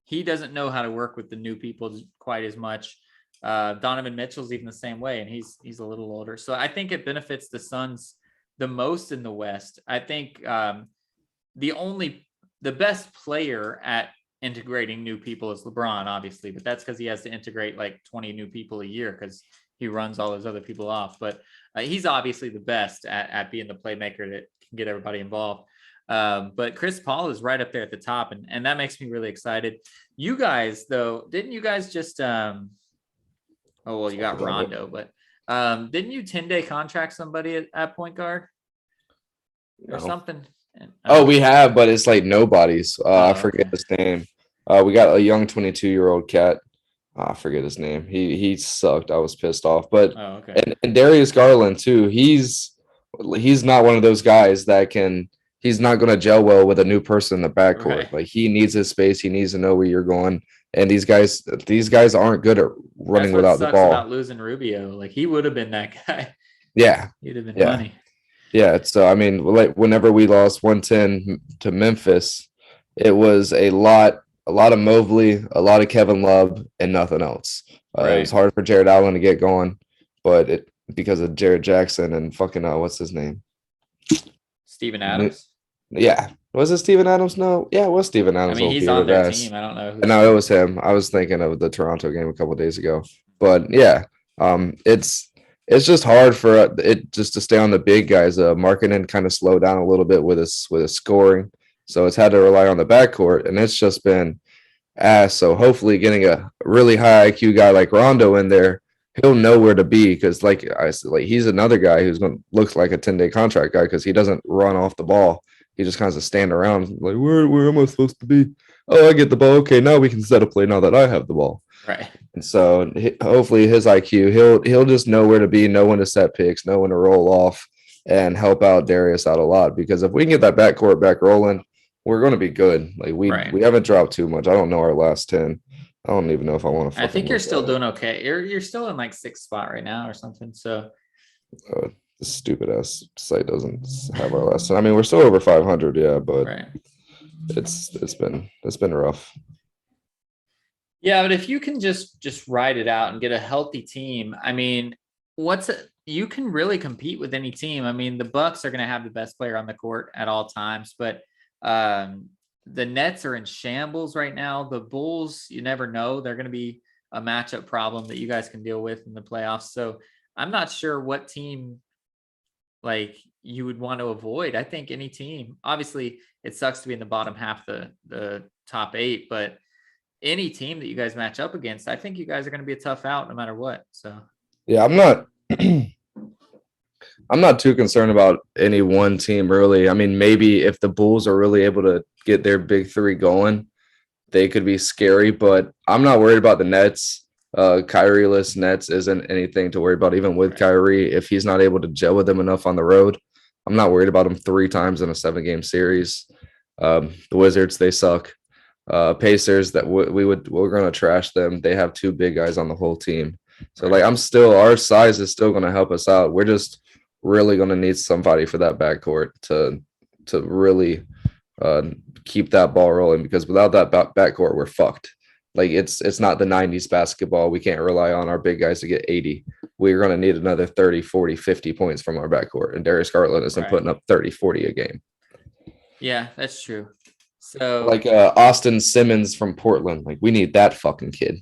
he doesn't know how to work with the new people quite as much. Donovan Mitchell's even the same way, and he's a little older. So I think it benefits the Suns the most in the West. I think the best player at integrating new people is LeBron, obviously, but that's because he has to integrate like 20 new people a year because he runs all those other people off. But he's obviously the best at being the playmaker that can get everybody involved. But Chris Paul is right up there at the top, and that makes me really excited. You guys, though, didn't you guys just oh well, you got Rondo, but didn't you 10-day contract somebody at point guard or something? Oh, we have, but it's like nobody's. I forget his name. We got a young 22-year-old cat. I forget his name. He sucked. I was pissed off. But and Darius Garland too. He's not one of those guys that can. He's not going to gel well with a new person in the backcourt. Right. Like he needs his space. He needs to know where you're going. And these guys aren't good at running without the ball. About losing Rubio, like he would have been that guy. Yeah, he'd have been money. Yeah, so I mean, like whenever we lost 110 to Memphis, it was a lot of Mobley, a lot of Kevin Love, and nothing else. It was hard for Jared Allen to get going, but because of Jared Jackson and fucking what's his name? Steven Adams. Yeah, was it Steven Adams? No, yeah, it was Steven Adams. I mean, he's on their team. I don't know. No, it was him. I was thinking of the Toronto game a couple of days ago, but yeah, it's just hard for it just to stay on the big guys. Markkanen kind of slowed down a little bit with his scoring, so it's had to rely on the backcourt, and it's just been ass. So hopefully, getting a really high IQ guy like Rondo in there, he'll know where to be because, like I said, like he's another guy who's going to look like a 10-day contract guy because he doesn't run off the ball. He just kind of stand around like, where am I supposed to be? Oh, I get the ball. Okay, now we can set a play now that I have the ball. Right. And so hopefully his IQ, he'll just know where to be, know when to set picks, know when to roll off, and help out Darius out a lot. Because if we can get that backcourt back rolling, we're going to be good. Like we haven't dropped too much. I don't know our last 10. I don't even know if I want to. I think you're still doing okay. You're still in like 6th spot right now or something. So the stupid ass site doesn't have our last 10. I mean, we're still over 500, yeah, but it's been rough. Yeah, but if you can just ride it out and get a healthy team, I mean, you can really compete with any team. I mean, the Bucks are going to have the best player on the court at all times, but the Nets are in shambles right now. The Bulls, you never know. They're going to be a matchup problem that you guys can deal with in the playoffs. So I'm not sure what team like you would want to avoid. I think any team, obviously it sucks to be in the bottom half, the top 8, but any team that you guys match up against, I think you guys are going to be a tough out no matter what. So yeah, I'm not too concerned about any one team really. I mean, maybe if the Bulls are really able to get their big 3 going, they could be scary, but I'm not worried about the Nets. Kyrie-less Nets isn't anything to worry about, even with Kyrie. If he's not able to gel with them enough on the road, I'm not worried about him 3 times in a 7-game series. The Wizards, they suck. Pacers, that we're going to trash them. They have 2 big guys on the whole team. So like our size is still going to help us out. We're just really going to need somebody for that backcourt to really keep that ball rolling, because without that backcourt, we're fucked. Like it's not the 90s basketball. We can't rely on our big guys to get 80. We're going to need another 30, 40, 50 points from our backcourt. And Darius Garland isn't putting up 30, 40 a game. Yeah, that's true. So like Austin Simmons from Portland, like we need that fucking kid.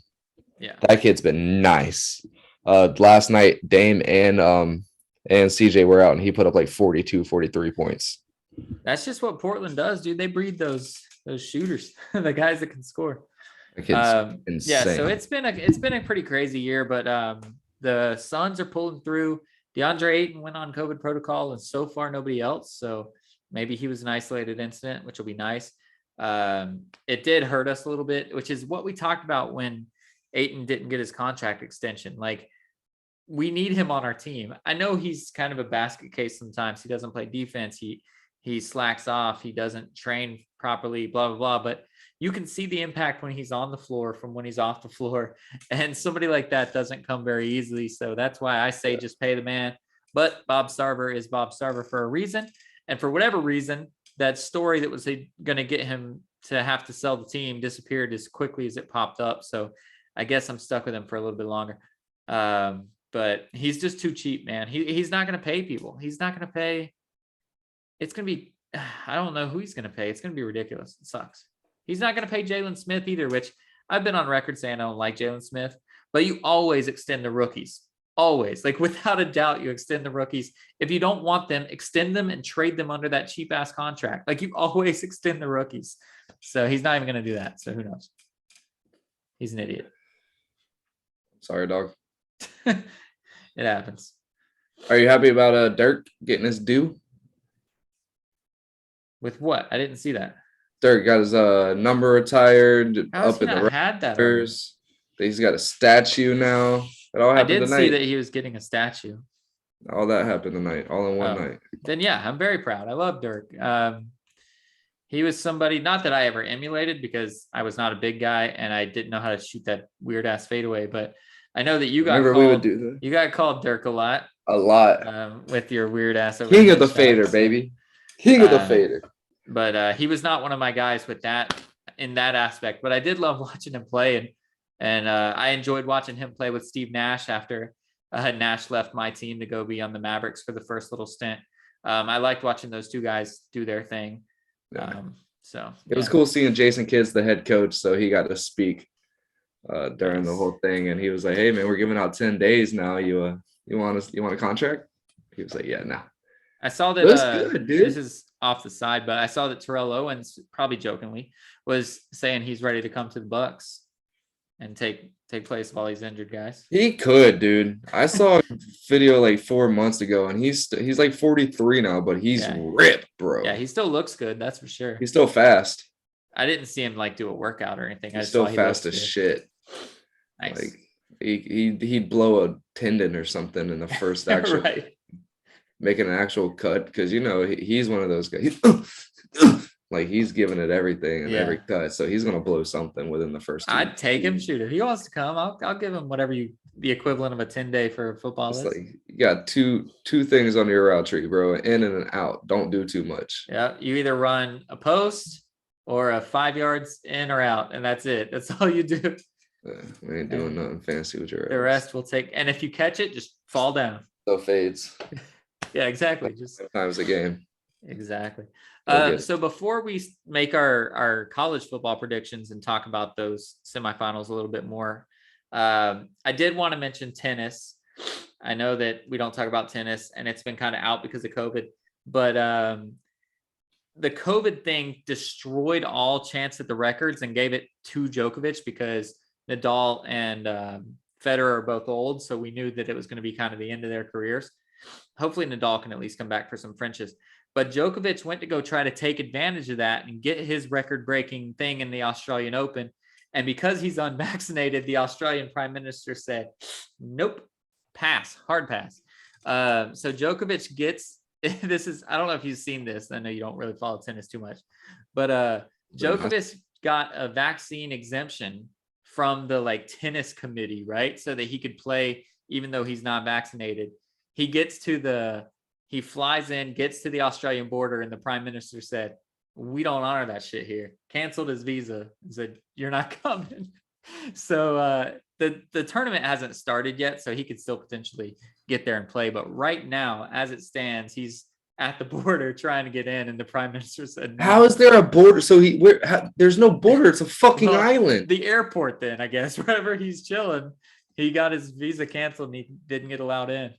Yeah, that kid's been nice. Last night Dame and CJ were out and he put up like 42, 43 points. That's just what Portland does, dude. They breed those shooters, the guys that can score. Yeah, so it's been a pretty crazy year, but the Suns are pulling through. DeAndre Ayton went on COVID protocol, and so far nobody else. So maybe he was an isolated incident, which will be nice. It did hurt us a little bit, which is what we talked about when Ayton didn't get his contract extension. Like, we need him on our team. I know he's kind of a basket case sometimes. He doesn't play defense. He slacks off. He doesn't train properly, blah, blah, blah. But you can see the impact when he's on the floor from when he's off the floor. And somebody like that doesn't come very easily. So that's why I say just pay the man. But Bob Sarver is Bob Sarver for a reason. And for whatever reason, that story that was going to get him to have to sell the team disappeared as quickly as it popped up. So I guess I'm stuck with him for a little bit longer. But he's just too cheap, man. He's not going to pay people. He's not going to pay. It's going to be, I don't know who he's going to pay. It's going to be ridiculous. It sucks. He's not going to pay Jalen Smith either, which I've been on record saying I don't like Jalen Smith, but you always extend the rookies. Always, like without a doubt, you extend the rookies. If you don't want them, extend them and trade them under that cheap ass contract. Like you always extend the rookies. So he's not even going to do that. So who knows? He's an idiot. Sorry, dog. It happens. Are you happy about Dirk getting his due? With what? I didn't see that. Dirk got his number retired up in the had that. He's got a statue now. It all happened tonight. I did see that he was getting a statue. All that happened tonight, all in one night. Then yeah, I'm very proud. I love Dirk. He was somebody, not that I ever emulated because I was not a big guy and I didn't know how to shoot that weird ass fadeaway. But I know that you got you got called Dirk a lot. With your weird ass. King of the fader, baby. King of the fader. But he was not one of my guys with that in that aspect. But I did love watching him play, and I enjoyed watching him play with Steve Nash after Nash left my team to go be on the Mavericks for the first little stint. I liked watching those two guys do their thing. So it was cool seeing Jason Kidd's the head coach, so he got to speak during the whole thing, and he was like, "Hey man, we're giving out 10 days now. You want a contract?" He was like, "Yeah, no." I saw that. Good, dude. This is off the side, but I saw that Terrell Owens, probably jokingly, was saying he's ready to come to the Bucks and take place of all these injured guys. He could, dude. I saw a video like 4 months ago, and he's like 43 now, but he's ripped, bro. Yeah, he still looks good. That's for sure. He's still fast. I didn't see him like do a workout or anything. He's still fast as shit. Nice. Like he'd blow a tendon or something in the first actual making an actual cut, because he's one of those guys. Like he's giving it everything in every cut, so he's gonna blow something within the first. I'd take him. Shoot, if he wants to come, I'll give him whatever the equivalent of a 10-day for football is. Like you got two things on your route tree, bro: in and an out. Don't do too much. Yeah, you either run a post or a 5 yards in or out, and that's it. That's all you do. We ain't doing nothing fancy with your. The rest will take, and if you catch it, just fall down. So fades. Yeah, exactly. Just times a game. Exactly. So before we make our college football predictions and talk about those semifinals a little bit more, I did want to mention tennis. I know that we don't talk about tennis and it's been kind of out because of COVID, but the COVID thing destroyed all chance at the records and gave it to Djokovic because Nadal and Federer are both old. So we knew that it was going to be kind of the end of their careers. Hopefully Nadal can at least come back for some Frenches. But Djokovic went to go try to take advantage of that and get his record-breaking thing in the Australian Open. And because he's unvaccinated, the Australian Prime Minister said, nope, pass, hard pass. So Djokovic gets, this is, I don't know if you've seen this. I know you don't really follow tennis too much. But Djokovic got a vaccine exemption from the tennis committee, right? So that he could play even though he's not vaccinated. He flies in, gets to the Australian border, and the Prime Minister said, we don't honor that shit here. Canceled his visa and said, you're not coming. So the tournament hasn't started yet, so he could still potentially get there and play. But right now, as it stands, he's at the border trying to get in, and the Prime Minister said, no. How is there a border? So there's no border. It's a fucking island. The airport then, I guess, wherever he's chilling, he got his visa canceled and he didn't get allowed in.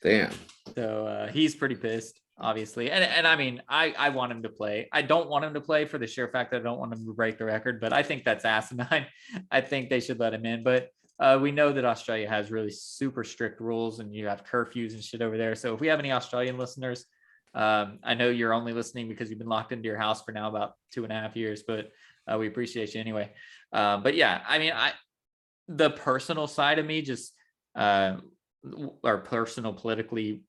Damn. So he's pretty pissed, obviously. And I mean, I want him to play. I don't want him to play for the sheer fact that I don't want him to break the record, but I think that's asinine. I think they should let him in. But we know that Australia has really super strict rules and you have curfews and shit over there. So if we have any Australian listeners, I know you're only listening because you've been locked into your house for now about 2.5 years, but we appreciate you anyway. But yeah, I mean, the personal side of me just, or personal politically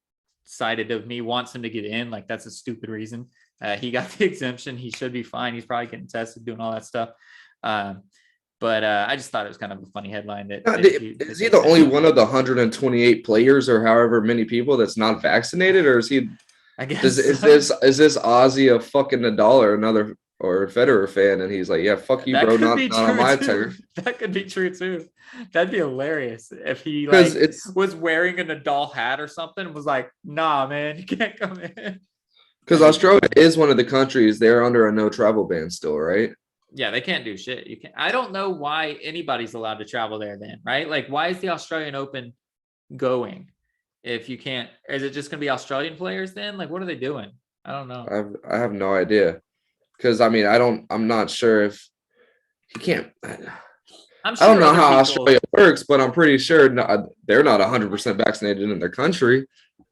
sided of me wants him to get in. Like that's a stupid reason. He got the exemption. He should be fine. He's probably getting tested, doing all that stuff. But I just thought it was kind of a funny headline that, Now, that is he the only one of the 128 players or however many people that's not vaccinated, or is he? I guess Is this Ozzy a fucking Nadal or another or a Federer fan? And he's like, yeah, fuck you, that bro, could be not on true my too. turf. That could be true too. That'd be hilarious if he Because like it's was wearing a Nadal hat or something and was like, nah, man, you can't come in. because Australia is one of the countries they're under a no travel ban still, right? Yeah, they can't do shit. You can't. I don't know why anybody's allowed to travel there then, right? Like, why is the Australian Open going if you can't? Is it just going to be Australian players then? Like, what are they doing? I don't know. I have no idea. Because I mean, I'm not sure if he can't. I'm I sure don't know other how people. Australia works, but I'm pretty sure they're not 100% vaccinated in their country.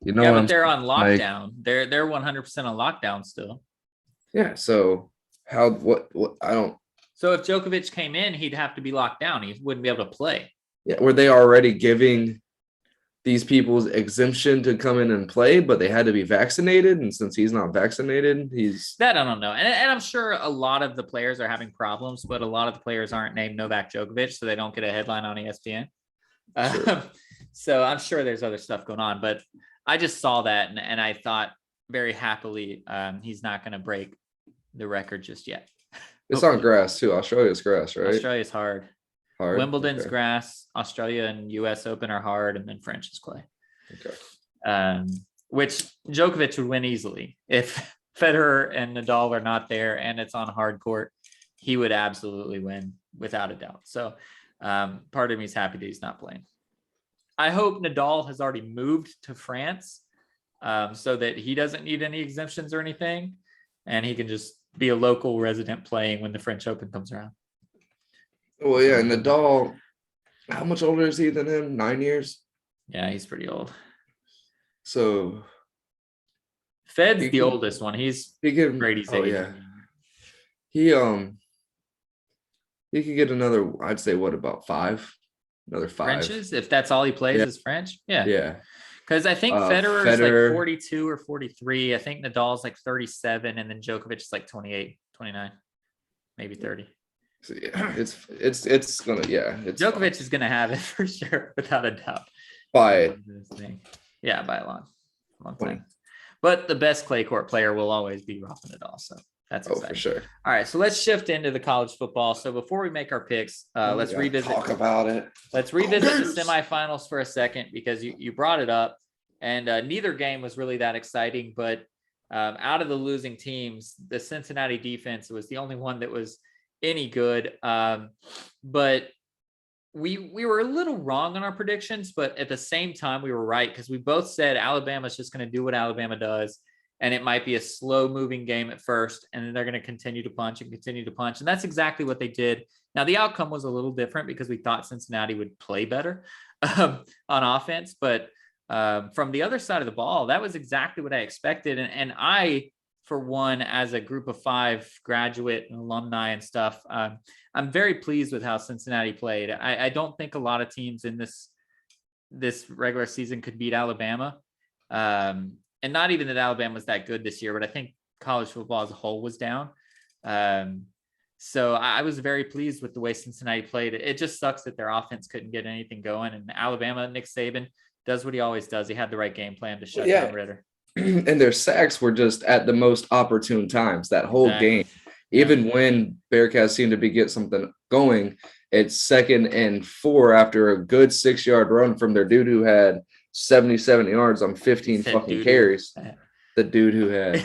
You know Yeah, what but I'm they're on like? lockdown. They're 100% on lockdown still. Yeah. So how what I don't. So if Djokovic came in, he'd have to be locked down. He wouldn't be able to play. Yeah, were they already giving these people's exemption to come in and play, but they had to be vaccinated? And since he's not vaccinated, he's That I don't know. And I'm sure a lot of the players are having problems, but a lot of the players aren't named Novak Djokovic, so they don't get a headline on ESPN. Sure. So I'm sure there's other stuff going on, but I just saw that and I thought very happily he's not going to break the record just yet. It's on grass too. Australia's grass, right? Australia's hard. Hard. Wimbledon's Okay. grass. Australia and US Open are hard, and then French is clay. Okay. Which Djokovic would win easily if Federer and Nadal are not there and it's on hard court. He would absolutely win without a doubt. So part of me is happy that he's not playing. I hope Nadal has already moved to France so that he doesn't need any exemptions or anything, and he can just be a local resident playing when the French Open comes around. Well, yeah, Nadal, how much older is he than him? 9 years? Yeah, he's pretty old. So Fed's the oldest one. He's Brady's age. Yeah. He could get another, I'd say what, about 5? Another 5. Frenches, if that's all he plays is French. Yeah. Yeah. Because I think Federer is like 42 or 43. I think Nadal's like 37, and then Djokovic is like 28, 29, by 30. So yeah, it's gonna Djokovic fun. is gonna have it for sure, without a doubt. By yeah, by a long time. But the best clay court player will always be Rafa Nadal. So that's exciting. For sure. All right, so let's shift into the college football. So before we make our picks, let's revisit. Talk about it. Let's revisit the semifinals for a second because you brought it up, and neither game was really that exciting. But out of the losing teams, the Cincinnati defense was the only one that was any good. But we were a little wrong on our predictions, but at the same time we were right because we both said Alabama's just going to do what Alabama does, and it might be a slow moving game at first, and then they're going to continue to punch, and that's exactly what they did. Now the outcome was a little different because we thought Cincinnati would play better on offense, but from the other side of the ball, that was exactly what I expected, and I, for one, as a group of 5 graduate and alumni and stuff, I'm very pleased with how Cincinnati played. I don't think a lot of teams in this regular season could beat Alabama. And not even that Alabama was that good this year, but I think college football as a whole was down. So I was very pleased with the way Cincinnati played. It just sucks that their offense couldn't get anything going. And Alabama, Nick Saban does what he always does. He had the right game plan to shut down Ritter. And their sacks were just at the most opportune times that whole game. Even when Bearcats seemed to get something going, it's 2nd and 4 after a good 6-yard run from their dude who had 77 yards on 15 fucking carries. The dude who had.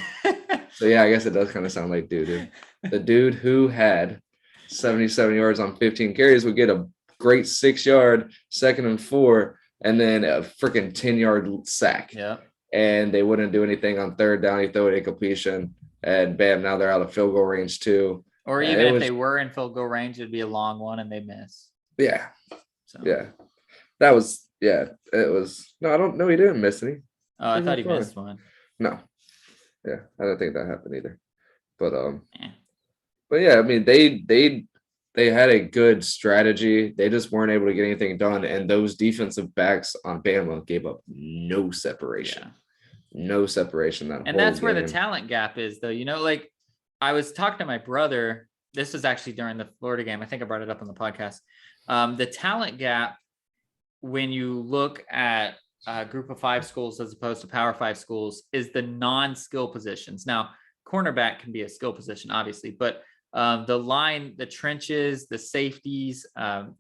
So yeah, I guess it does kind of sound like doo-doo. The dude who had 77 yards on 15 carries would get a great 6-yard 2nd and 4, and then a freaking 10-yard sack. Yeah. And they wouldn't do anything on 3rd down. You throw it incompletion, and bam, now they're out of field goal range too. Or even if they were in field goal range, it'd be a long one and they miss. Yeah. So. Yeah. That was, it was, no, I don't know. He didn't miss any. Oh, I thought he missed one. No. Yeah. I don't think that happened either. But, but yeah, I mean, they had a good strategy. They just weren't able to get anything done. And those defensive backs on Bama gave up no separation. Yeah. No separation. And that's where the talent gap is, though. You know, like I was talking to my brother this was actually during the Florida game. I think I brought it up on the podcast. The talent gap, when you look at group of 5 schools as opposed to power 5 schools, is the non-skill positions. Now, cornerback can be a skill position, obviously, but the line, the trenches, the safeties,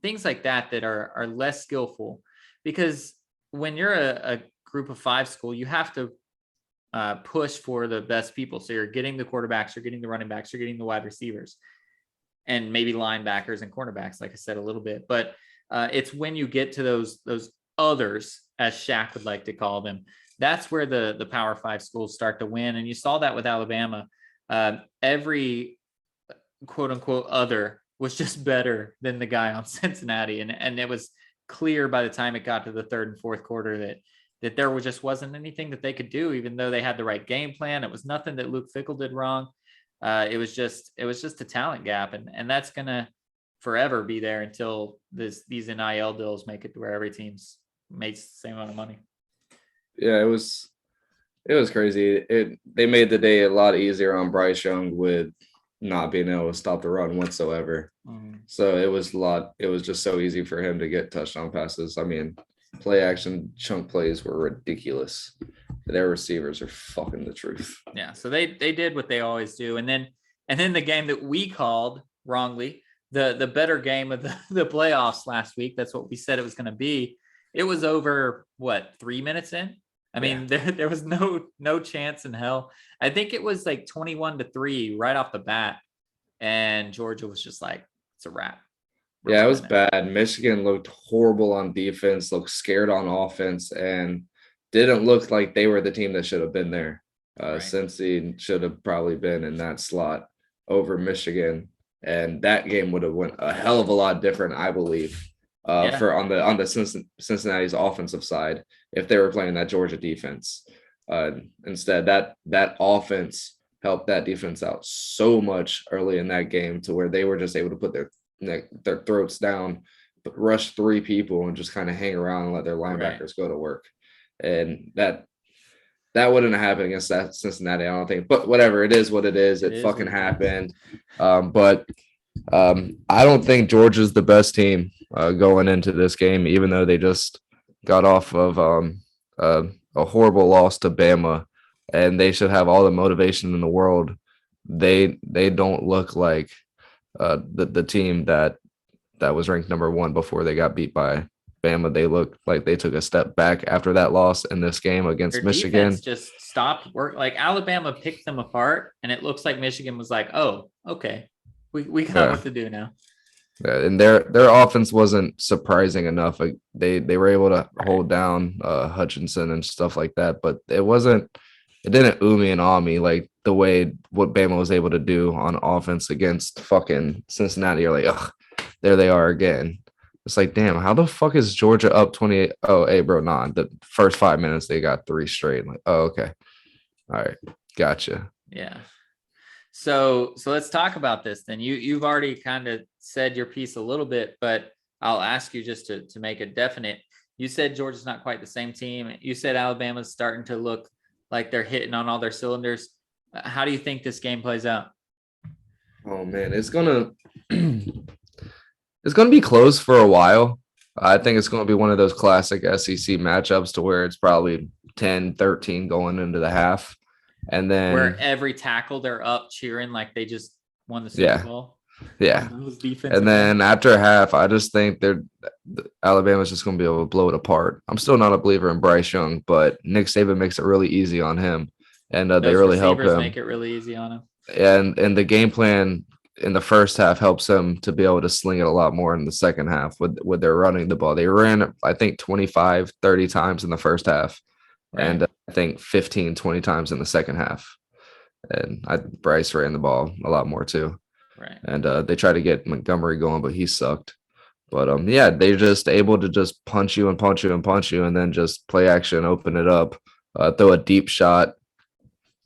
things like that are less skillful, because when you're a group of 5 school, you have to push for the best people. So you're getting the quarterbacks, you're getting the running backs, you're getting the wide receivers, and maybe linebackers and cornerbacks, like I said a little bit. But it's when you get to those others, as Shaq would like to call them, that's where the Power 5 schools start to win. And you saw that with Alabama. Every quote unquote other was just better than the guy on Cincinnati. And it was clear by the time it got to the third and fourth quarter that there wasn't anything that they could do, even though they had the right game plan. It was nothing that Luke Fickell did wrong. It was just a talent gap. And that's going to forever be there until these NIL deals make it to where every team's makes the same amount of money. Yeah, it was crazy. They made the day a lot easier on Bryce Young with not being able to stop the run whatsoever. So it was just so easy for him to get touchdown passes. I mean, play action chunk plays were ridiculous. Their receivers are fucking the truth. Yeah, so they did what they always do. And then the game that we called wrongly, the better game of the playoffs last week, that's what we said it was going to be. It was over, 3 minutes in? I mean, there was no chance in hell. I think it was like 21-3 right off the bat. And Georgia was just like, it's a wrap. Yeah, it was bad. Michigan looked horrible on defense, looked scared on offense, and didn't look like they were the team that should have been there. Right. Cincy should have probably been in that slot over Michigan. And that game would have went a hell of a lot different, I believe. For on the Cincinnati's offensive side, if they were playing that Georgia defense. Instead, that offense helped that defense out so much early in that game to where they were just able to put their throats down, but rush 3 people and just kind of hang around and let their linebackers go to work. And that wouldn't have happened against that Cincinnati, I don't think. But whatever, it is what it is. It fucking happened. But I don't think Georgia's the best team going into this game, even though they just got off of a horrible loss to Bama, and they should have all the motivation in the world. They don't look like the team that was ranked number 1 before they got beat by Bama. They look like they took a step back after that loss in this game against Their Michigan. Defense just stopped work. Like Alabama picked them apart, and it looks like Michigan was like, "Oh, okay, we got what to do now." Yeah, and their offense wasn't surprising enough. Like they were able to hold down Hutchinson and stuff like that, but it didn't ooh me and awe me like the way what Bama was able to do on offense against fucking Cincinnati. You're like, ugh, there they are again. It's like, damn, how the fuck is Georgia up 28? Oh, hey, bro, nah. The first 5 minutes they got 3 straight. Like, oh, okay, all right, gotcha. Yeah. So let's talk about this then. You've already kind of said your piece a little bit, but I'll ask you just to make it definite. You said Georgia's not quite the same team. You said Alabama's starting to look like they're hitting on all their cylinders. How do you think this game plays out? Oh man, it's gonna be close for a while. I think it's gonna be one of those classic SEC matchups to where it's probably 10-13 going into the half. And then where every tackle they're up cheering like they just won the Super Bowl. Yeah. And then after half, I just think Alabama's just going to be able to blow it apart. I'm still not a believer in Bryce Young, but Nick Saban makes it really easy on him. And they really help him. Make it really easy on him. And the game plan in the first half helps them to be able to sling it a lot more in the second half with their running the ball. They ran, I think, 25, 30 times in the first half. Right. And I think 15, 20 times in the second half. And Bryce ran the ball a lot more too. Right. And they tried to get Montgomery going, but he sucked. But they're just able to just punch you and punch you and punch you and then just play action, open it up, throw a deep shot.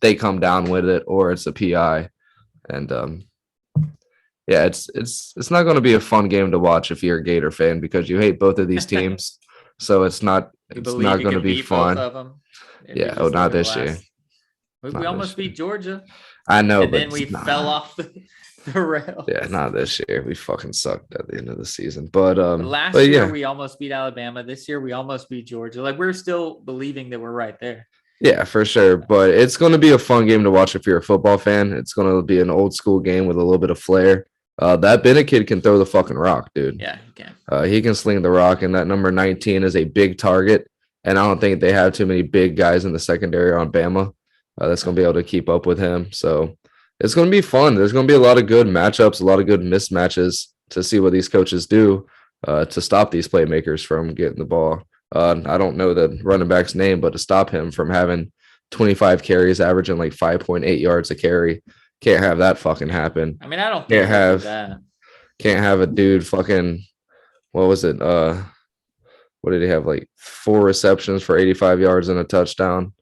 They come down with it, or it's a PI. And it's not going to be a fun game to watch if you're a Gator fan because you hate both of these teams. So it's not going to be fun. Yeah, not this year. We almost beat Georgia. I know, and then we fell off The Rails. Yeah, not this year. We fucking sucked at the end of the season. Last But year yeah. we almost beat Alabama. This year we almost beat Georgia. Like we're still believing that we're right there. Yeah, for sure. But it's going to be a fun game to watch if you're a football fan. It's going to be an old school game with a little bit of flair. That Bennett kid can throw the fucking rock, dude. Yeah, he can. He can sling the rock, and that number 19 is a big target. And I don't think they have too many big guys in the secondary on Bama that's going to be able to keep up with him. So it's going to be fun. There's going to be a lot of good matchups, a lot of good mismatches to see what these coaches do to stop these playmakers from getting the ball. I don't know the running back's name, but to stop him from having 25 carries, averaging like 5.8 yards a carry, can't have that fucking happen. I mean, I don't think can't have a dude fucking, what was it? What did he have? Like 4 receptions for 85 yards and a touchdown.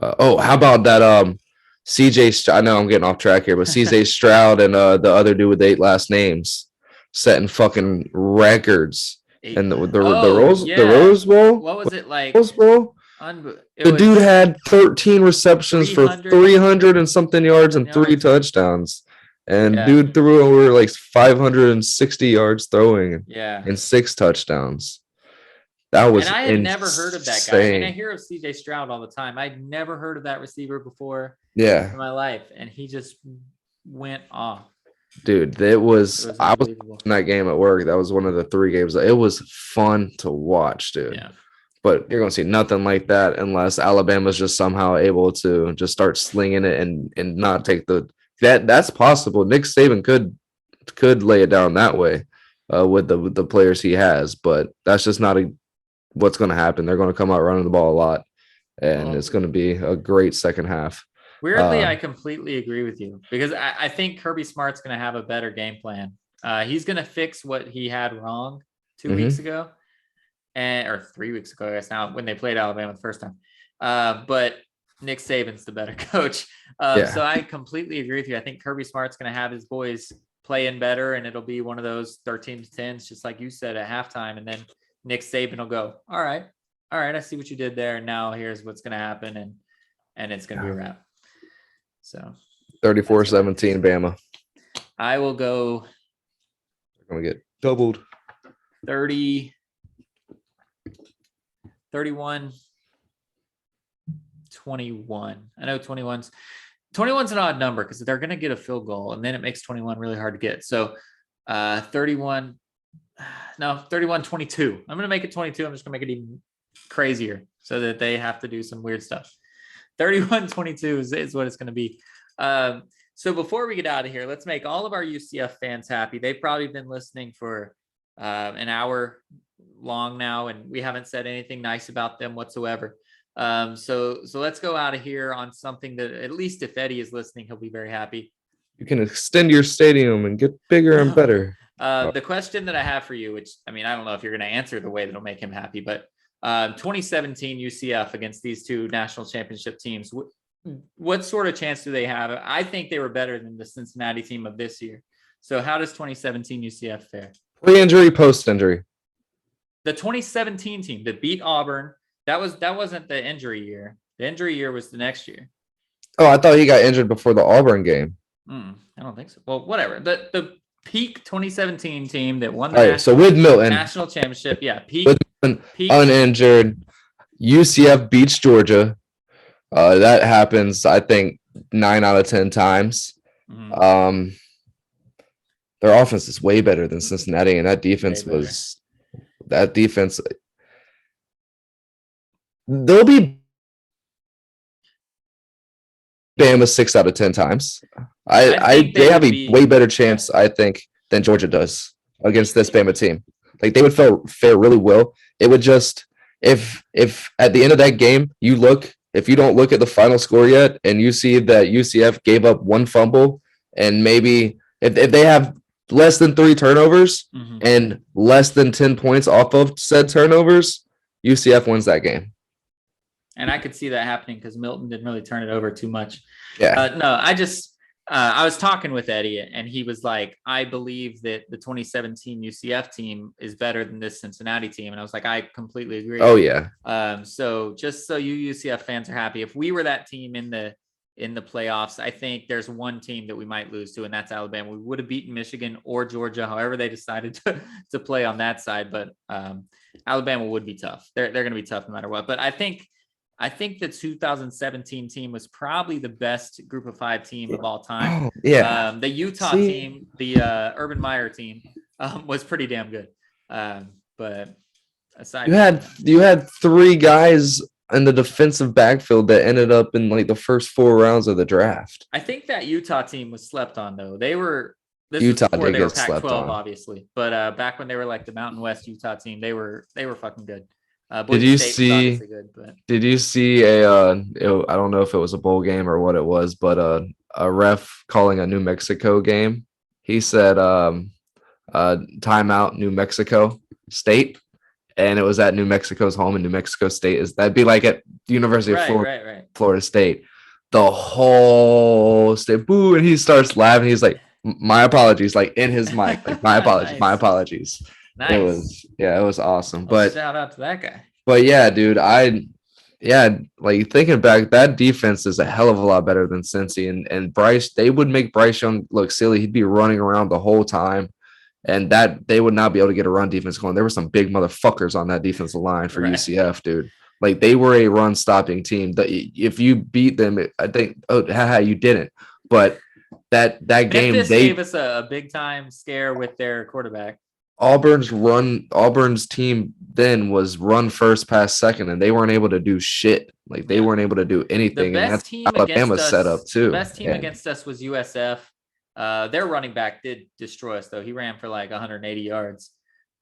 How about that? I know I'm getting off track here, but CJ Stroud and the other dude with 8 last names setting fucking records. And the Rose Bowl. What was it like? Rose Bowl. The dude had 13 receptions for 300 and something yards and 3 touchdowns. And dude threw over like 560 yards throwing. And 6 touchdowns. That was and I had never heard of that guy. I mean, I hear of CJ Stroud all the time. I'd never heard of that receiver before in my life. And he just went off. Dude, I was in that game at work. That was one of the 3 games. It was fun to watch, dude. Yeah. But you're gonna see nothing like that unless Alabama's just somehow able to just start slinging it and not take that's possible. Nick Saban could lay it down that way with the players he has, but that's just not what's going to happen. They're going to come out running the ball a lot, and it's going to be a great second half. Weirdly, I completely agree with you because I think Kirby Smart's going to have a better game plan. He's going to fix what he had wrong 2 weeks ago, or 3 weeks ago, I guess now, when they played Alabama the first time. But Nick Saban's the better coach. So I completely agree with you. I think Kirby Smart's going to have his boys playing better, and it'll be one of those 13-10s, just like you said, at halftime. And then Nick Saban will go, all right, I see what you did there. And now here's what's going to happen. And it's going to be a wrap. So 34-17 Bama. I will go. They're going to get doubled. 31. 21. I know 21's an odd number because they're going to get a field goal and then it makes 21 really hard to get. So 31. No, 31-22. I'm going to make it 22. I'm just going to make it even crazier so that they have to do some weird stuff. 31-22 is what it's going to be. So before we get out of here, let's make all of our UCF fans happy. They've probably been listening for an hour long now, and we haven't said anything nice about them whatsoever. So let's go out of here on something that, at least if Eddie is listening, he'll be very happy. You can extend your stadium and get bigger and better. The question that I have for you, which, I mean, I don't know if you're going to answer the way that'll make him happy, but 2017 UCF against these 2 national championship teams, what sort of chance do they have? I think they were better than the Cincinnati team of this year. So how does 2017 UCF fare? Pre-injury, post-injury. The 2017 team that beat Auburn, that wasn't the injury year. The injury year was the next year. Oh, I thought he got injured before the Auburn game. I don't think so. Well, whatever. The peak 2017 team that won so with Milton national championship, peak uninjured. UCF beats Georgia. That happens, I think, 9 out of 10 times. Their offense is way better than Cincinnati, and that defense they'll be Bama 6 out of 10 times. They have a way better chance, I think, than Georgia does against this Bama team. Like, they would fare really well. It would just, if at the end of that game if you don't look at the final score yet and you see that UCF gave up 1 fumble and maybe if they have less than 3 turnovers and less than 10 points off of said turnovers, UCF wins that game. And I could see that happening because Milton didn't really turn it over too much. Yeah. No, I was talking with Eddie and he was like, I believe that the 2017 UCF team is better than this Cincinnati team. And I was like, I completely agree. Oh, yeah. So just so you UCF fans are happy, if we were that team in the in the playoffs. I think there's one team that we might lose to, and that's Alabama. We would have beaten Michigan or Georgia, however they decided to play on that side. But Alabama would be tough. They're going to be tough no matter what. But I think the 2017 team was probably the best Group of 5 team of all time. Oh, yeah. The Utah team, the Urban Meyer team, was pretty damn good. But aside, you had 3 guys in the defensive backfield that ended up in like the first 4 rounds of the draft. I think that Utah team was slept on though. They were Utah before did they were get slept Pac-12 on, obviously, but back when they were like the Mountain West Utah team, they were fucking good. Did you State was see? obviously good, but Did you see I don't know if it was a bowl game or what it was, but a ref calling a New Mexico game. He said timeout New Mexico State, and it was at New Mexico's home, and New Mexico State that'd be like at the University of Florida, right. Florida State. The whole state boo, and he starts laughing. He's like, "My apologies," like in his mic, like my apologies, my apologies. Nice. It was awesome. Well, But shout out to that guy. But yeah, dude, like thinking back, that defense is a hell of a lot better than Cincy, and Bryce. They would make Bryce Young look silly. He'd be running around the whole time, and that they would not be able to get a run defense going. There were some big motherfuckers on that defensive line for UCF, dude. Like they were a run stopping team. If you beat them, I think you didn't. But that game, Memphis gave us a big time scare with their quarterback. Auburn's team then was run first, pass second, and they weren't able to do shit. Like they weren't able to do anything. The best and that's team Alabama's against us, setup too. The best team against us was USF. Their running back did destroy us though. He ran for like 180 yards.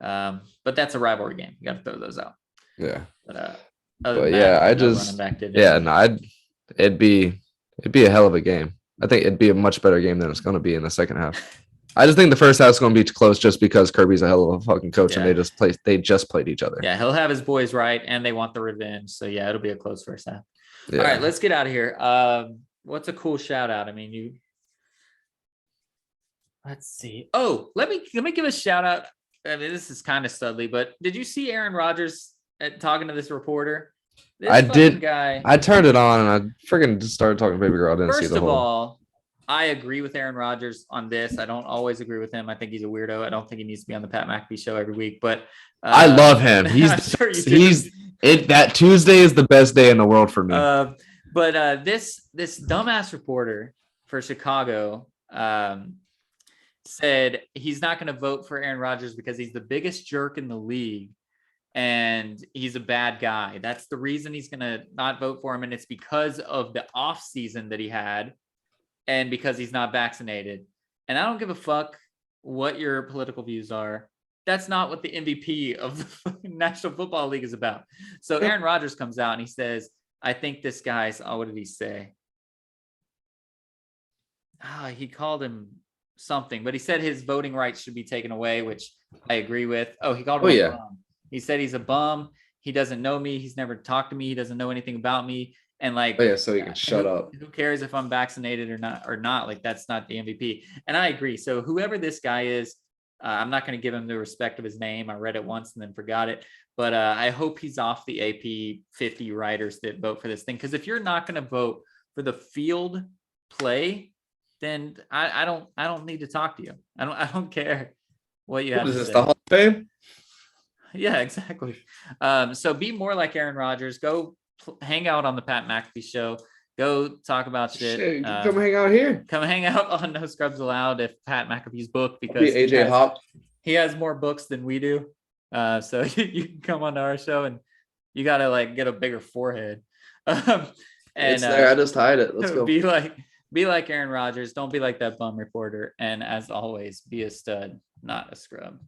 But that's a rivalry game. You got to throw those out. Yeah. But yeah, it'd be a hell of a game. I think it'd be a much better game than it's going to be in the second half. I just think the first half is going to be close just because Kirby's a hell of a fucking coach and they just played each other. Yeah, he'll have his boys right and they want the revenge. So yeah, it'll be a close first half. Yeah. All right, let's get out of here. What's a cool shout out? I mean, let's see. Oh, let me give a shout out. I mean, this is kind of studly, but did you see Aaron Rodgers talking to this reporter? I did. I turned it on and I freaking just started talking to baby girl. I didn't see the whole. First of all, I agree with Aaron Rodgers on this. I don't always agree with him. I think he's a weirdo. I don't think he needs to be on the Pat McAfee show every week, but I love him. That Tuesday is the best day in the world for me. But this dumbass reporter for Chicago said he's not going to vote for Aaron Rodgers because he's the biggest jerk in the league and he's a bad guy. That's the reason he's going to not vote for him. And it's because of the off season that he had. And because he's not vaccinated. And I don't give a fuck what your political views are. That's not what the MVP of the National Football League is about. So Aaron Rodgers comes out and he says, I think this guy's, what did he say? He called him something, but he said his voting rights should be taken away, which I agree with. He called him a bum. He said he's a bum. He doesn't know me. He's never talked to me. He doesn't know anything about me. And like, so he can shut up. Who cares if I'm vaccinated or not? Like, that's not the MVP. And I agree. So whoever this guy is, I'm not going to give him the respect of his name. I read it once and then forgot it. But I hope he's off the AP 50 writers that vote for this thing. Because if you're not going to vote for the field play, then I don't need to talk to you. I don't care what you have to say. Is this the Hall of Fame? Yeah, exactly. So be more like Aaron Rodgers. Go hang out on the Pat McAfee show. Go talk about shit. Come hang out here. Come hang out on No Scrubs Allowed if Pat McAfee's book, because he has more books than we do. So you can come on to our show and you gotta like get a bigger forehead. And it's there. I just hide it. Let's go. Be like Aaron Rodgers. Don't be like that bum reporter. And as always, be a stud, not a scrub.